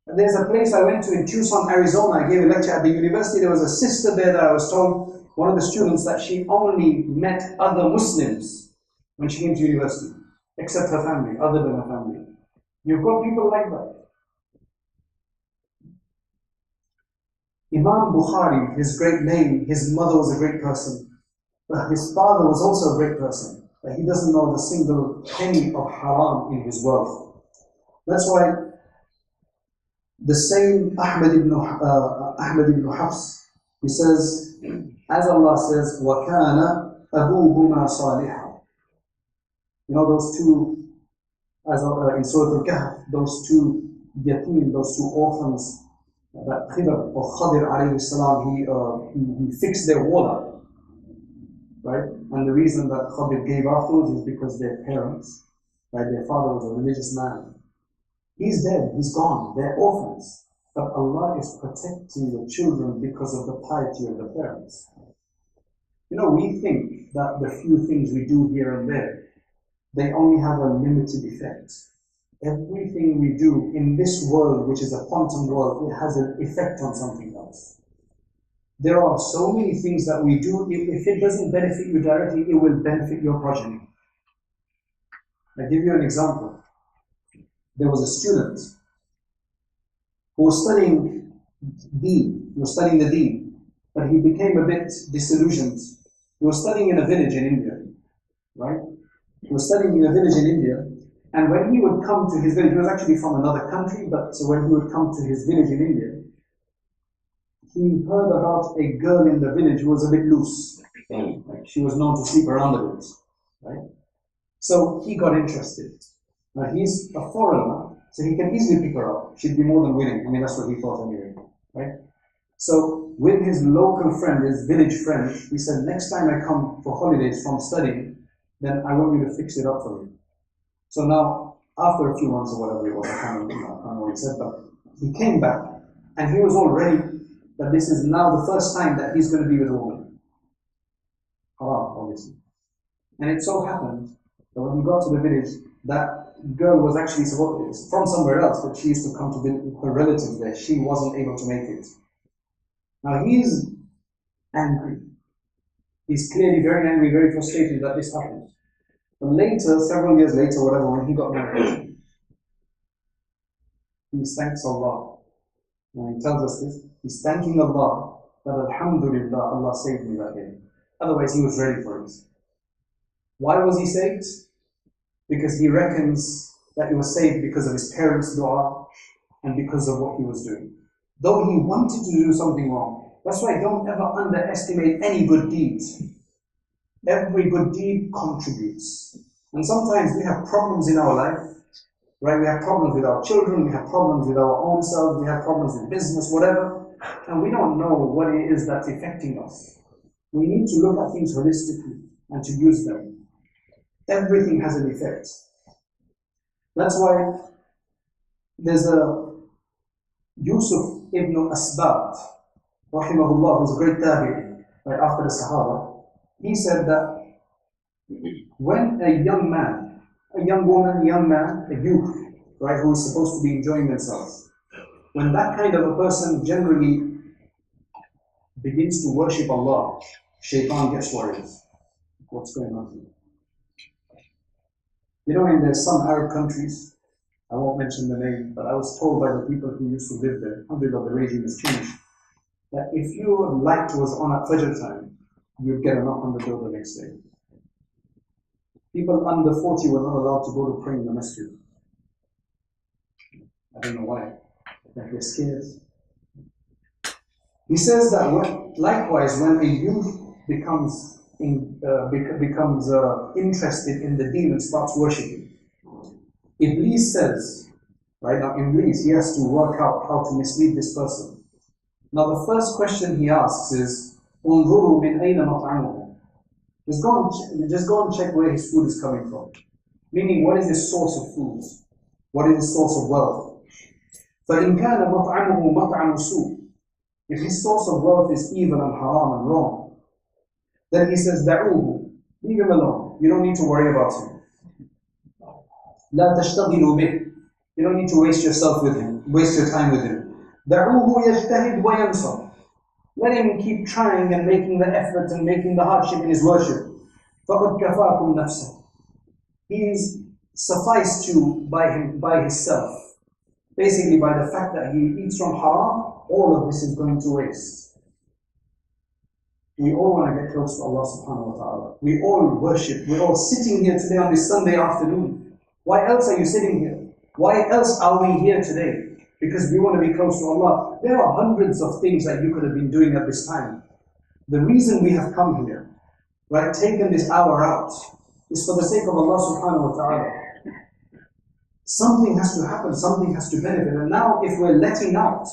There's a place I went to in Tucson, Arizona. I gave a lecture at the university. There was a sister there that I was told, one of the students, that she only met other Muslims when she came to university, except her family, other than her family. You've got people like that. Imam Bukhari, his great name, his mother was a great person. But his father was also a great person. But he doesn't know the single penny of haram in his wealth. That's why the same Ahmad ibn Hafs, he says, as Allah says, وَكَانَ أَبُوهُمَا صَالِحًا. You know those two, as in Surah Al-Kahf, those two yatim, those two orphans, that Khidr or Khadir alayhi salam, he fixed their wall up, right? And the reason that Khadir gave afterwards is because their parents, right, their father was a religious man. He's dead, he's gone, they're orphans. But Allah is protecting the children because of the piety of the parents. You know, we think that the few things we do here and there, they only have a limited effect. Everything we do in this world, which is a quantum world, it has an effect on something else. There are so many things that we do, if it doesn't benefit you directly, it will benefit your progeny. I'll give you an example. There was a student who was studying Deen, he was studying the Deen, but he became a bit disillusioned. He was studying in a village in India, right? He was studying in a village in India, and when he would come to his village, he was actually from another country, but so when he would come to his village in India, he heard about a girl in the village who was a bit loose. Like she was known to sleep around a bit, right? So he got interested. Now he's a foreigner, so he can easily pick her up. She'd be more than willing. I mean, that's what he thought anyway, right? So with his local friend, his village friend, he said, next time I come for holidays from studying, then I want you to fix it up for me. So now, after a few months or whatever it was, I can't know what he said, but he came back, and he was all ready that this is now the first time that he's going to be with a woman. Haram, obviously. And it so happened that when he got to the village, that girl was actually from somewhere else, but she used to come to visit her relatives there. She wasn't able to make it. Now he's angry. He's clearly very angry, very frustrated that this happened. But later, several years later, whatever, when he got married, he thanks Allah. And he tells us this, he's thanking Allah that Alhamdulillah, Allah saved me that day. Otherwise, he was ready for it. Why was he saved? Because he reckons that he was saved because of his parents' dua and because of what he was doing. Though he wanted to do something wrong. That's why don't ever underestimate any good deed. Every good deed contributes. And sometimes we have problems in our life, right? We have problems with our children, we have problems with our own selves, we have problems with business, whatever, and we don't know what it is that's affecting us. We need to look at things holistically and to use them. Everything has an effect. That's why there's a Yusuf ibn Asbat, rahimahullah, who's a great tabi'i, right after the Sahaba. He said that when a young man, a young woman, a young man, a youth, right, who is supposed to be enjoying themselves, when that kind of a person generally begins to worship Allah, shaitan gets worried. What's going on here? You know, in some Arab countries, I won't mention the name, but I was told by the people who used to live there, alhamdulillah, the regime has changed, that if your light was on at Fajr time, you'd get a knock on the door the next day. People under 40 were not allowed to go to pray in the masjid. I don't know why. Like they're scared. He says that likewise, when a youth becomes interested in the deen and starts worshipping, Iblis says, right now, Iblis, he has to work out how to mislead this person. Now, the first question he asks is, انظروا من أين مطعمه. Just go and check where his food is coming from. Meaning, what is his source of food? What is his source of wealth? فَإِنْ كَانَ مَطْعَمُهُ مَطْعَمُ سُوءٍ. If his source of wealth is evil and haram and wrong, then he says, دَعُوهُ. Leave him alone. You don't need to worry about him. لَا تَشْتَغِلُوا بِهِ. You don't need to waste yourself with him, waste your time with him. دَعُوهُ يَجْتَهِدْ وَيَنْصَرْ. Let him keep trying and making the effort and making the hardship in his worship. فَقَدْ كَفَاكُمْ نَفْسًا. He is sufficed to by himself. Basically, by the fact that he eats from haram, all of this is going to waste. We all want to get close to Allah subhanahu wa ta'ala. We all worship. We're all sitting here today on this Sunday afternoon. Why else are you sitting here? Why else are we here today? Because we want to be close to Allah. There are hundreds of things that you could have been doing at this time. The reason we have come here, right, taken this hour out, is for the sake of Allah subhanahu wa ta'ala. Something has to happen, something has to benefit. And now if we're letting out,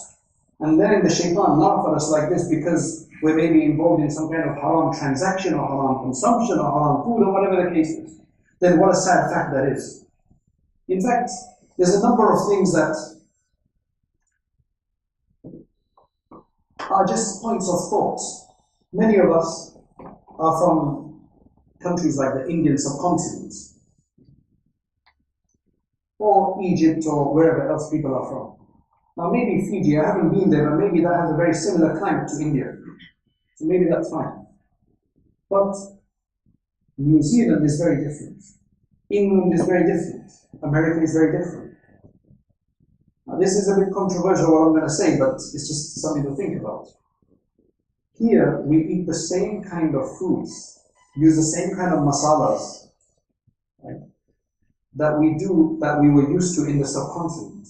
and then the shaitan laugh at us like this because we're maybe involved in some kind of haram transaction or haram consumption or haram food or whatever the case is, then what a sad fact that is. In fact, there's a number of things that are just points of thought. Many of us are from countries like the Indian subcontinent, or Egypt, or wherever else people are from. Now maybe Fiji, I haven't been there, but maybe that has a very similar climate to India. So maybe that's fine. But New Zealand is very different. England is very different. America is very different. Now this is a bit controversial what I'm going to say, but it's just something to think about. Here we eat the same kind of foods, use the same kind of masalas, right, that we were used to in the subcontinent.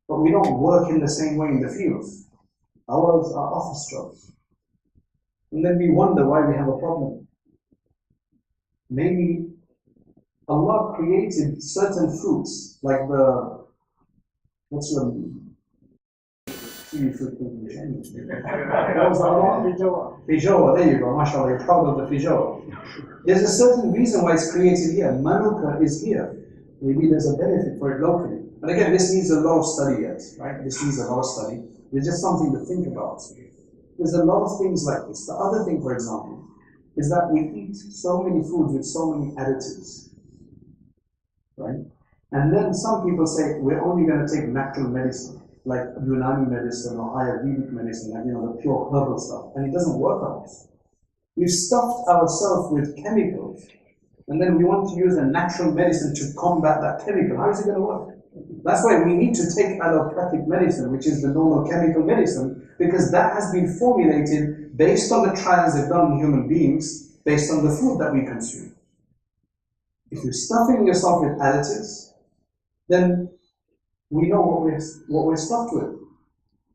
But we don't work in the same way in the fields. Ours are office jobs. And then we wonder why we have a problem. Maybe Allah created certain fruits, like the, what's your name? What was that? Fijoa, there you go, mashallah, you're proud of the fijoa. There's a certain reason why it's created here. Manuka is here. Maybe there's a benefit for it locally. And again, this needs a lot of study yet, right? This needs a lot of study. There's just something to think about. There's a lot of things like this. The other thing, for example, is that we eat so many foods with so many additives, right? And then some people say, we're only going to take natural medicine, like Unani medicine or Ayurvedic medicine, like, the pure herbal stuff, and it doesn't work on us. We've stuffed ourselves with chemicals, and then we want to use a natural medicine to combat that chemical. How is it going to work? That's why we need to take allopathic medicine, which is the normal chemical medicine, because that has been formulated based on the trials they've done in human beings, based on the food that we consume. If you're stuffing yourself with additives, then we know what we're stuffed with.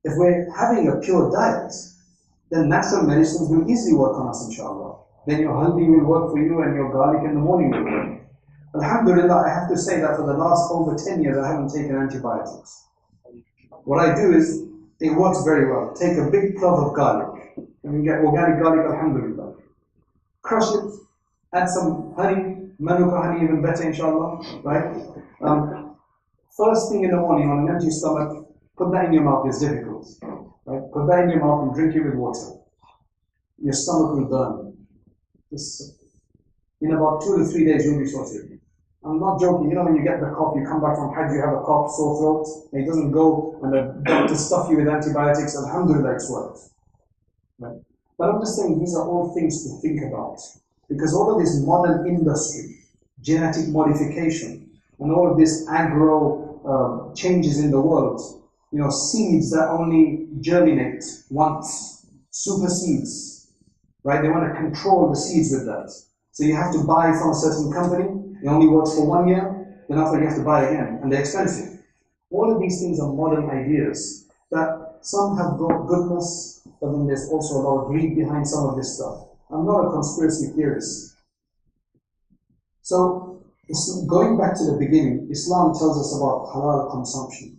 If we're having a pure diet, then natural medicines will easily work on us, inshallah. Then your haldi will work for you and your garlic in the morning will work. Alhamdulillah, I have to say that for the last over 10 years I haven't taken antibiotics. What I do is, it works very well. Take a big clove of garlic, and you get organic garlic, alhamdulillah. Crush it, add some honey, manuka honey even better inshallah, right? First thing in the morning on an empty stomach, put that in your mouth, it's difficult. Right? Put that in your mouth and drink it with water. Your stomach will burn. In about 2 to 3 days you'll be sorted. I'm not joking, when you get the cough, you come back from Hajj, you have a cough, sore throat, and it doesn't go, and the doctor stuff you with antibiotics, alhamdulillah, it's worked. Right? But I'm just saying, these are all things to think about. Because all of this modern industry, genetic modification, and all of this agro changes in the world, seeds that only germinate once, super seeds, right? They want to control the seeds with that. So you have to buy from a certain company, it only works for 1 year, then after you have to buy again, and they're expensive. All of these things are modern ideas that some have got goodness, but then there's also a lot of greed behind some of this stuff. I'm not a conspiracy theorist. So, going back to the beginning, Islam tells us about halal consumption.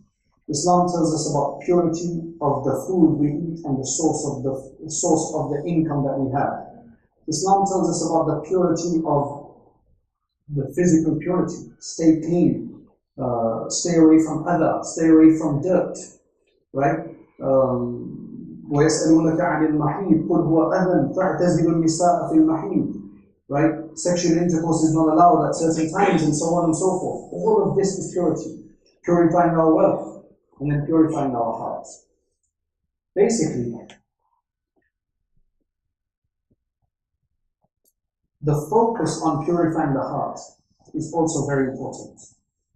Islam tells us about purity of the food we eat and the source of the income that we have. Islam tells us about the purity of the physical purity, stay clean, Stay away from adha, stay away from dirt, right? وَيَسْأَلُونَكَ عَنِ الْمَحِيضِ قُلْ هُوَ أَذًى فَاعْتَزِلُوا النِّسَاءَ فِي الْمَحِيضِ. Right? Sexual intercourse is not allowed at certain times, and so on and so forth. All of this is purity. Purifying our wealth, and then purifying our hearts. Basically, the focus on purifying the heart is also very important.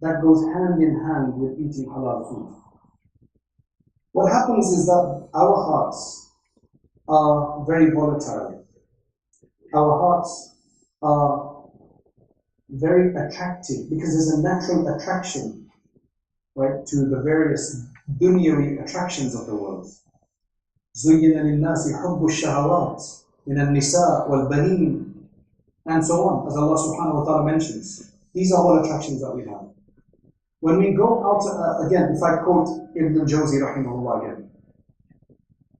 That goes hand in hand with eating halal food. What happens is that our hearts are very volatile. Our hearts are very attractive because there's a natural attraction, right, to the various dunyawi attractions of the world. زُيِّنَ لِلنَّاسِ حُبُّ الشَّهَوَاتِ مِنَ النِّسَاءِ وَالْبَنِينَ, and so on, as Allah subhanahu wa ta'ala mentions. These are all attractions that we have. When we go out, again, if I quote Ibn al-Jawzi rahimahullah again,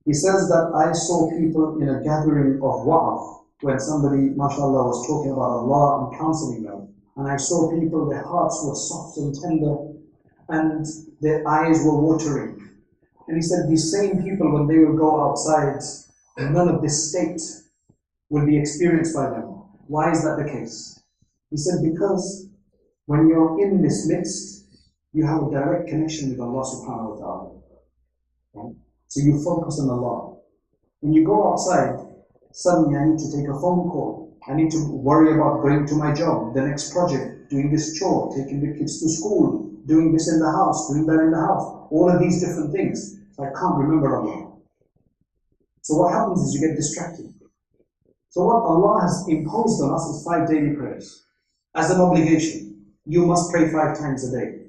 he says that I saw people in a gathering of wa'af, when somebody, mashallah, was talking about Allah and counseling them, and I saw people, their hearts were soft and tender, and their eyes were watering. And he said these same people, when they will go outside, none of this state will be experienced by them. Why is that the case? He said because when you're in this midst, you have a direct connection with Allah subhanahu wa ta'ala. Right? So you focus on Allah. When you go outside, suddenly I need to take a phone call. I need to worry about going to my job, the next project, doing this chore, taking the kids to school, doing this in the house, doing that in the house. All of these different things. So I can't remember Allah. So what happens is you get distracted. So what Allah has imposed on us is 5 daily prayers. As an obligation, you must pray 5 times a day.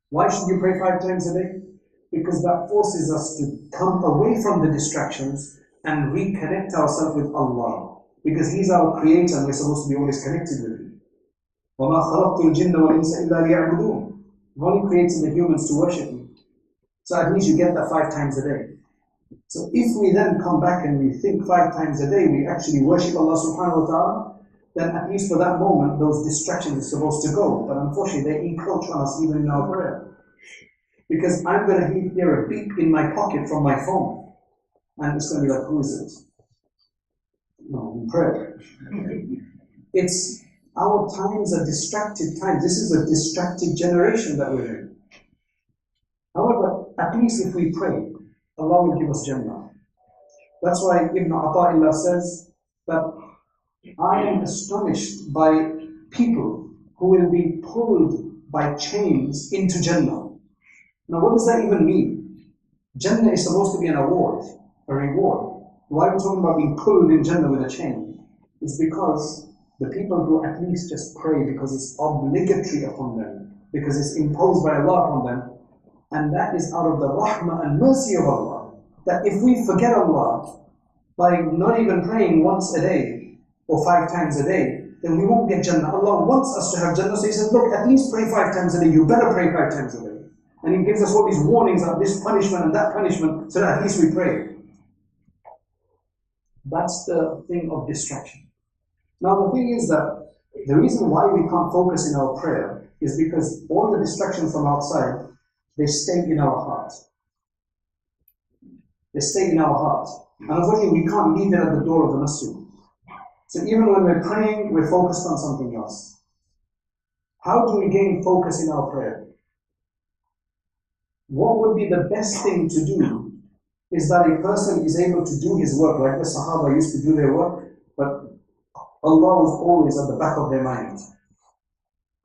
Why should you pray 5 times a day? Because that forces us to come away from the distractions and reconnect ourselves with Allah. Because He's our creator and we're supposed to be always connected with Him. وَمَا خَلَقْتُ الْجِنَّ وَالْإِنسَ إِلَّا لِيَعْبُدُونَ. I've only created the humans to worship Me. So at least you get that 5 times a day. So if we then come back and we think 5 times a day, we actually worship Allah subhanahu wa ta'ala, then at least for that moment, those distractions are supposed to go. But unfortunately, they encroach on us even in our prayer. Because I'm going to hear a beep in my pocket from my phone. And it's going to be like, who is it? No, in prayer. It's our times are distracted times. This is a distracted generation that we're in. However, at least if we pray, Allah will give us Jannah. That's why Ibn Atta'illah says that I am astonished by people who will be pulled by chains into Jannah. Now what does that even mean? Jannah is supposed to be an award, a reward. Why are we talking about being pulled in Jannah with a chain? It's because the people who at least just pray because it's obligatory upon them, because it's imposed by Allah upon them, and that is out of the rahmah and mercy of Allah. That if we forget Allah by not even praying once a day or 5 times a day, then we won't get Jannah. Allah wants us to have Jannah, so He says, look, at least pray 5 times a day. You better pray 5 times a day. And He gives us all these warnings of this punishment and that punishment, so that at least we pray. That's the thing of distraction. Now the thing is that the reason why we can't focus in our prayer is because all the distractions from outside, they stay in our heart. They stay in our heart. And unfortunately, we can't leave it at the door of the masjid. So even when we're praying, we're focused on something else. How do we gain focus in our prayer? What would be the best thing to do is that a person is able to do his work, like the Sahaba used to do their work, but Allah was always at the back of their mind.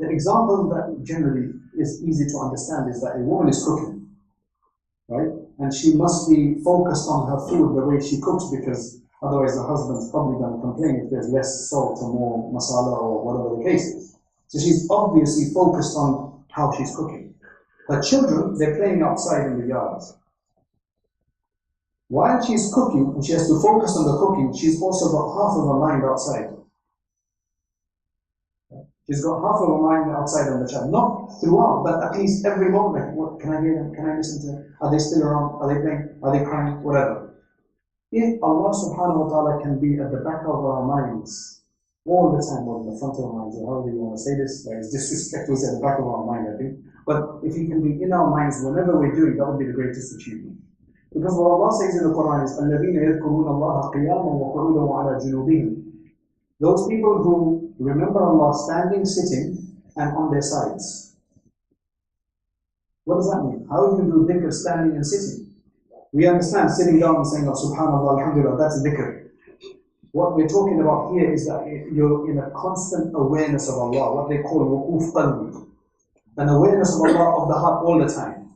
The example that generally is easy to understand is that a woman is cooking, right? And she must be focused on her food the way she cooks, because otherwise the husband's probably going to complain if there's less salt or more masala or whatever the case is. So she's obviously focused on how she's cooking. Her children, they're playing outside in the yards. While she's cooking, and she has to focus on the cooking, she's also got half of her mind outside. She's got half of her mind outside on the child. Not throughout, but at least every moment. What, can I hear them? Can I listen to them? Are they still around? Are they playing? Are they crying? Whatever. If Allah subhanahu wa ta'ala can be at the back of our minds, All the time, on the front of our minds, or however you want to say this, like it's disrespectful at the back of our mind, I think. But if He can be in our minds whenever we're doing, that would be the greatest achievement. Because what Allah says in the Quran is, الَّذِينَ يَذْكُرُونَ اللَّهَ قِيَامًا وَقُعُودًا وَعَلَى جُنُوبِهِمْ. Those people who remember Allah standing, sitting, and on their sides. What does that mean? How do you do dhikr standing and sitting? We understand sitting down and saying, oh, Subhanallah, Alhamdulillah, that's dhikr. What we're talking about here is that you're in a constant awareness of Allah, what they call wuquf qalbi, an awareness of Allah of the heart all the time.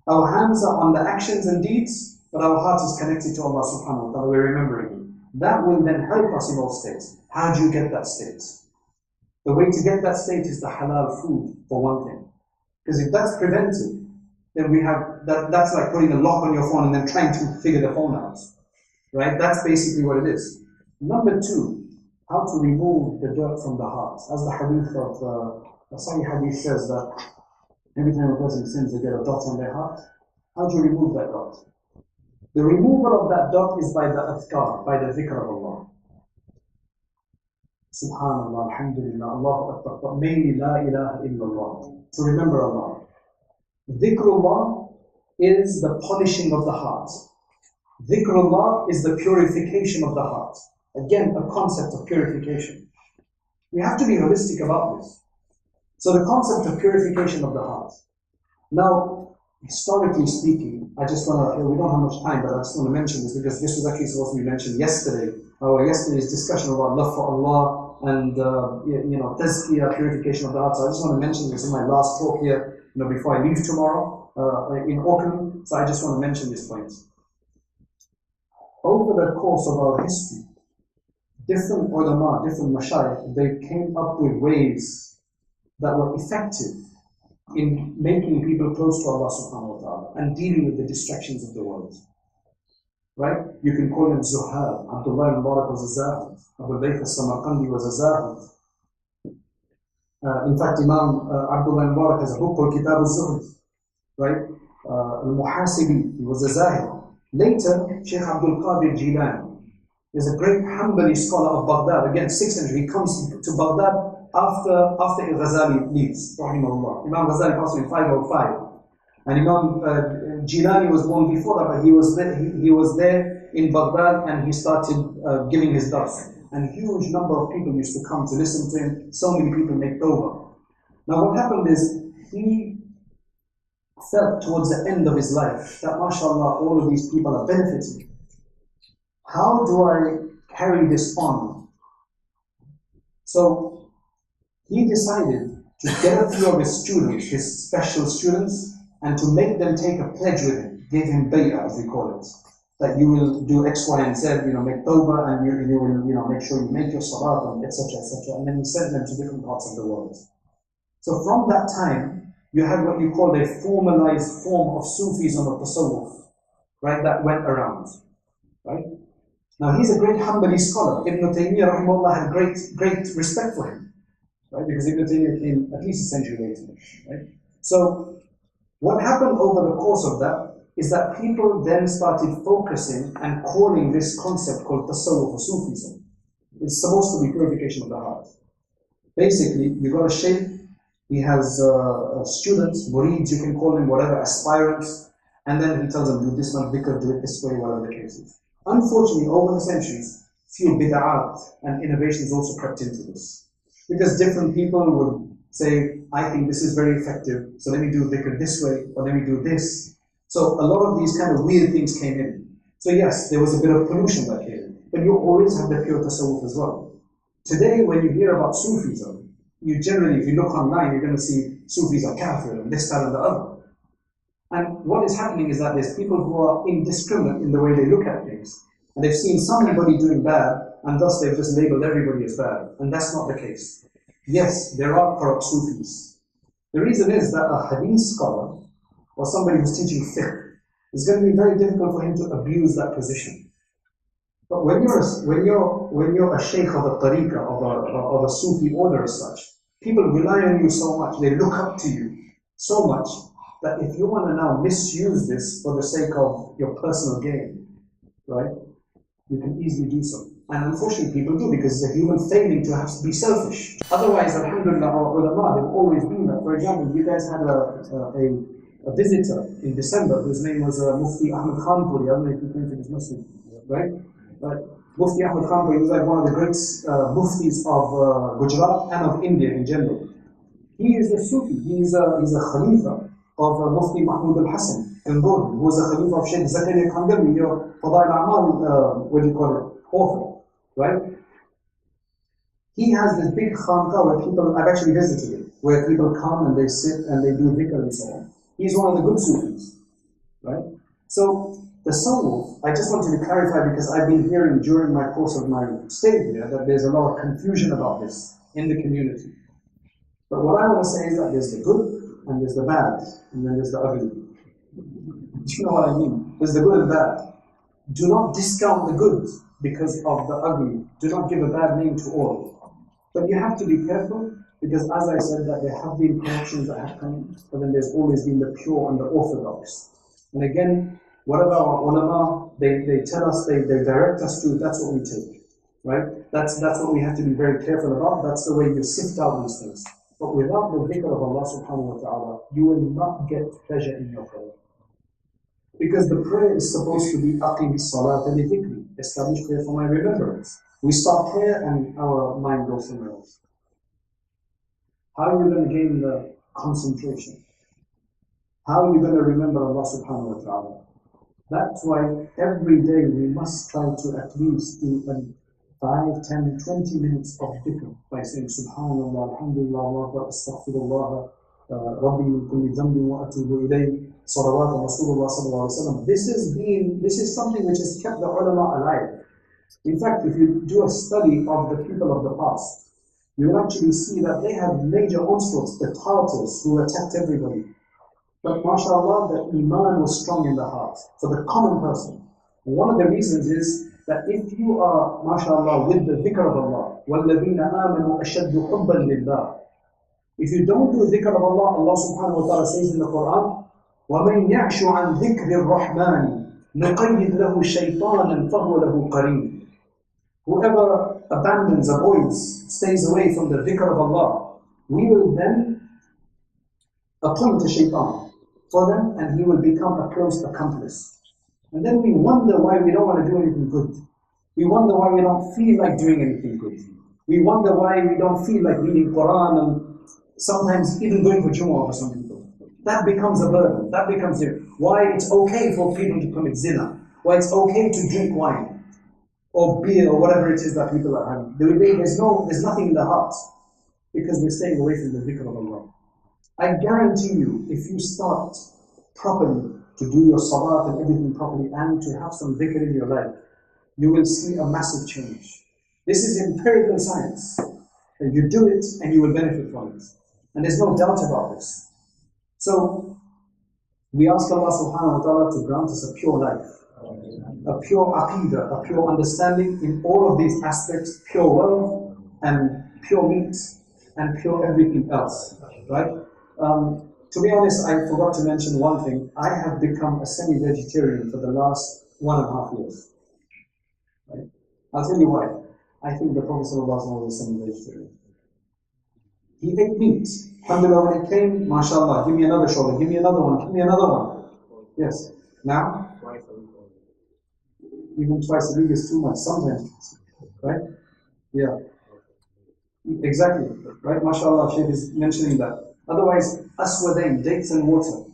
Our hands are on the actions and deeds, but our heart is connected to Allah subhanahu wa ta'ala, we're remembering Him. That will then help us in all states. How do you get that state? The way to get that state is the halal food, for one thing. Because if that's prevented, then we have, that's like putting a lock on your phone and then trying to figure the phone out. Right? That's basically what it is. Number two, how to remove the dirt from the heart. As the hadith of, the Sahih hadith says that every time a person sins, they get a dot on their heart. How do you remove that dot? The removal of that dot is by the adhkar, by the dhikr of Allah. Subhanallah, Alhamdulillah, Allahu Akbar, but mainly La ilaha illallah, to remember Allah. Dhikrullah is the polishing of the heart. Dhikrullah is the purification of the heart. Again, a concept of purification. We have to be holistic about this. So the concept of purification of the heart. Now, historically speaking, I just want to, we don't have much time, but I just want to mention this because this was actually supposed to be mentioned yesterday, or yesterday's discussion about love for Allah and, tazkiyah, purification of the heart. So I just want to mention this in my last talk here, before I leave tomorrow in Auckland. So I just want to mention this point. Over the course of our history, different ulama, different mashayikh, they came up with ways that were effective in making people close to Allah subhanahu wa ta'ala and dealing with the distractions of the world. Right? You can call him Zuhad. Abdullah ibn Mubarak was a Zahid. Abu Layth al-Samarqandi was a Zahid. In fact, Imam Abdullah ibn Mubarak has a book called Kitab al-Zuhd. Right? Al-Muhasibi, he was a Zahid. Later, Sheikh Abdul Qadir Jilani is a great Hanbali scholar of Baghdad. Again, 6th century. He comes to Baghdad after Ghazali leaves, rahimahullah. Imam Ghazali passed in 505. And Imam Jilani was born before that, but he was there in Baghdad and he started giving his dars. And a huge number of people used to come to listen to him. So many people make tawbah. Now what happened is, he felt towards the end of his life that, mashallah, all of these people are benefiting. How do I carry this on? So he decided to get a few of his students, his special students, and to make them take a pledge with him, give him bay'ah, as we call it, that you will do X, Y, and Z, make tawbah, and you will, make sure you make your salat, and etc., etc. And then he sent them to different parts of the world. So from that time, you had what you call a formalized form of Sufism or Tasawwuf, right, that went around, right? Now he's a great Hanbali scholar. Ibn Taymiyyah, rahimahullah, had great respect for him, right? Because Ibn Taymiyyah came at least a century later, right? So what happened over the course of that is that people then started focusing and calling this concept called Tasawwuf or Sufism. It's supposed to be purification of the heart. Basically, you got a shaykh, he has students, murids, you can call them whatever, aspirants, and then he tells them, do this one dhikr, do it this way, whatever the case is. Unfortunately, over the centuries, few bid'at and innovations also crept into this. Because different people would say, I think this is very effective, so let me do dhikr this way, or let me do this. So a lot of these kind of weird things came in. So yes, there was a bit of pollution that came in, but you always have the pure tasawwuf as well. Today, when you hear about Sufism, you generally, if you look online, you're going to see Sufis are kafir and this, that, and the other. And what is happening is that there's people who are indiscriminate in the way they look at things. And they've seen somebody doing bad, and thus they've just labeled everybody as bad. And that's not the case. Yes, there are corrupt Sufis. The reason is that a hadith scholar, or somebody who's teaching fiqh, it's going to be very difficult for him to abuse that position. But when you're a sheikh of a tariqah, of a Sufi order as such, people rely on you so much, they look up to you so much, that if you want to now misuse this for the sake of your personal gain, right, you can easily do so. And unfortunately people do, because it's a human failing to have to be selfish. Otherwise, alhamdulillah, our ulama, they've always been that. For example, you guys had a visitor in December whose name was Mufti Ahmed Khanpuri. I don't know if you came to this masjid, right? Mufti Ahmed Khanpuri was like one of the great muftis of Gujarat and of India in general. He is a Sufi, he's a Khalifa of Mufti Mahmud al-Hassan al-Gurdi, who was a Khalifa of Sheikh Zakaria Khandami, your Fadail A'mal, what do you call it, author, right? He has this big khanqa where people, I've actually visited it, where people come and they sit and they do dhikr and so on. He's one of the good Sufis, right? So, the Tasawwuf, I just wanted to clarify because I've been hearing during my course of my stay here that there's a lot of confusion about this in the community. But what I want to say is that there's the good and there's the bad, and then there's the ugly. Do you know what I mean? There's the good and bad. Do not discount the good because of the ugly. Do not give a bad name to all. But you have to be careful because, as I said, that there have been corrections that have come, but then there's always been the pure and the orthodox. And again, whatever our ulama, they tell us, they direct us to, that's what we take. Right? That's what we have to be very careful about. That's the way you sift out these things. But without the dhikr of Allah subhanahu wa ta'ala, you will not get pleasure in your prayer. Because the prayer is supposed to be aqim as-salat li dhikri, establish prayer for my remembrance. We start prayer and our mind goes somewhere else. How are you going to gain the concentration? How are you going to remember Allah subhanahu wa ta'ala? That's why every day we must try to at least do 5, 10, 20 minutes of dhikr by saying Subhanallah, Alhamdulillah, Allahu Astaghfirullah, Rabbi min kulli dhanbin wa atubu ilayh, Salawat Rasulullah sallallahu alaihi wasallam. This is something which has kept the ulama alive. In fact, if you do a study of the people of the past, you will actually see that they had major onslaughts, the Tartars who attacked everybody. But mashallah, the iman was strong in the heart for the common person. And one of the reasons is that if you are, mashallah, with the dhikr of Allah, وَالَّذِينَ آمَنُوا أَشَدُّ حُبًّا لِلَّهِ. If you don't do the dhikr of Allah, Allah subhanahu wa ta'ala says in the Quran, وَمَنْ يَعْشُ عَنْ ذِكْرِ الرَّحْمَنِ نُقَيِّدْ لَهُ شَيْطَانًا فَهُوَ لَهُ قَرِينٌ. Whoever abandons, avoids, stays away from the dhikr of Allah, we will then appoint a shaitan for them and he will become a close accomplice. And then we wonder why we don't want to do anything good. We wonder why we don't feel like doing anything good. We wonder why we don't feel like reading Quran and sometimes even going for Jumu'ah for some people. That becomes a burden. That becomes why it's okay for people to commit zina. Why it's okay to drink wine or beer or whatever it is that people are having. There's nothing in the heart because we're staying away from the dhikr of Allah. I guarantee you, if you start properly to do your salat and everything properly and to have some dhikr in your life, you will see a massive change. This is empirical science. And you do it and you will benefit from it. And there's no doubt about this. So, we ask Allah subhanahu wa ta'ala to grant us a pure life, a pure aqidah, a pure understanding in all of these aspects, pure wealth and pure meat and pure everything else, right? To be honest, I forgot to mention one thing. I have become a semi-vegetarian for the last 1.5 years. Right? I'll tell you why. I think the Prophet ﷺ was a semi-vegetarian. He ate meat. Alhamdulillah, when it came, mashallah, give me another shoulder, give me another one, give me another one. Yes. Now? Even twice a week is too much, sometimes. Right? Yeah. Exactly. Right? Mashallah, Shaykh is mentioning that. Otherwise, aswadain, dates and water.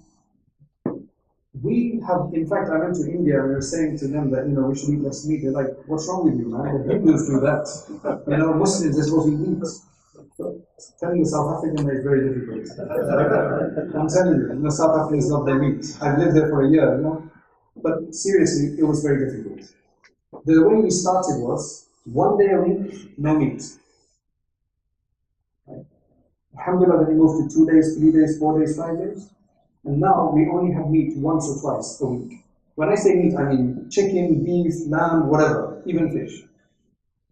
We have, in fact, I went to India and we were saying to them that, we should eat less meat. They're like, what's wrong with you, man? The Hindus do that. Muslims, they're supposed to eat meat. So, telling the South African that is very difficult. I'm telling you, South Africans love their meat. I've lived there for a year, But seriously, it was very difficult. The way we started was, 1 day a week, no meat. Alhamdulillah, then we moved to 2 days, 3 days, 4 days, 5 days. And now we only have meat once or twice a week. When I say meat, I mean chicken, beef, lamb, whatever, even fish.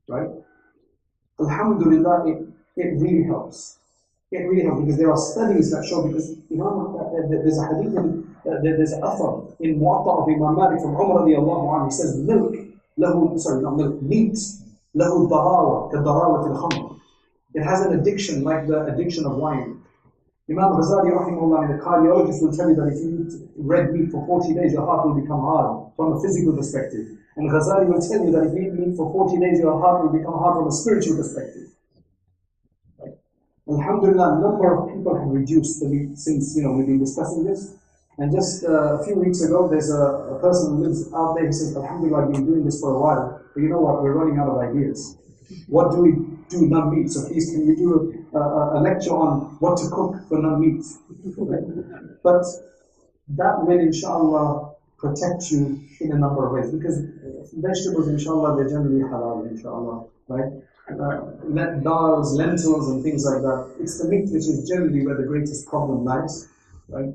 Right? Alhamdulillah, it really helps. It really helps because there are studies that show, because there's a hadith, there's an athar in Muwatta of Imam Malik from Umar radiallahu anhu. He says, meat لَهُ الضَّغَاوَةِ كَالضَّغَاوَةِ الْخَمْرِ. It has an addiction like the addiction of wine. Imam Ghazali rahimahullah, the cardiologist, will tell you that if you eat red meat for 40 days, your heart will become hard from a physical perspective. And Ghazali will tell you that if you eat meat for 40 days, your heart will become hard from a spiritual perspective. Right? Alhamdulillah, a number of people have reduced the meat since we've been discussing this. And just a few weeks ago, there's a person who lives out there who says, Alhamdulillah, I've been doing this for a while, but you know what, we're running out of ideas. What do we do non-meat? So please, can you do a lecture on what to cook for non-meat? Right? But that will, inshallah, protect you in a number of ways. Because vegetables, inshallah, they're generally halal, inshallah. Right? Dals, lentils, and things like that. It's the meat which is generally where the greatest problem lies. Right?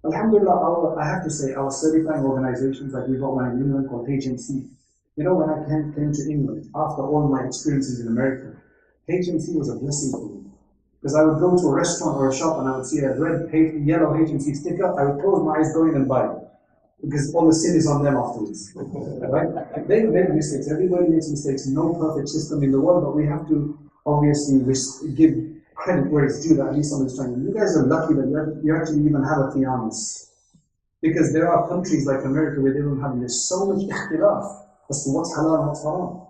Alhamdulillah, I have to say, our certifying organizations, like we got one in England called HMC. When I came to England, after all my experiences in America, HMC was a blessing for me. Because I would go to a restaurant or a shop and I would see a red, yellow HMC sticker, I would close my eyes, go in and buy it. Because all the sin is on them afterwards. Right? They made mistakes, everybody makes mistakes, no perfect system in the world, but we have to obviously give credit where it's due, that at least someone's trying. You guys are lucky that you actually even have a theonis. Because there are countries like America where they don't have this. So much ikhtilaf as to what's halal and what's haram.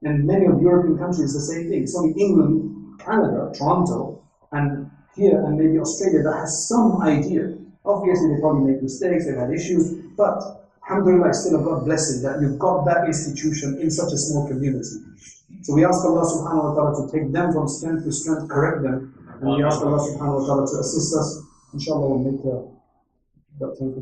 And many of European countries, the same thing. It's only England, Canada, Toronto, and here and maybe Australia that has some idea. Obviously, they probably make mistakes, they've had issues, but alhamdulillah, it's still a God blessing that you've got that institution in such a small community. So we ask Allah subhanahu wa ta'ala to take them from strength to strength, correct them, and we ask Allah subhanahu wa ta'ala to assist us. Inshallah, we'll make that time for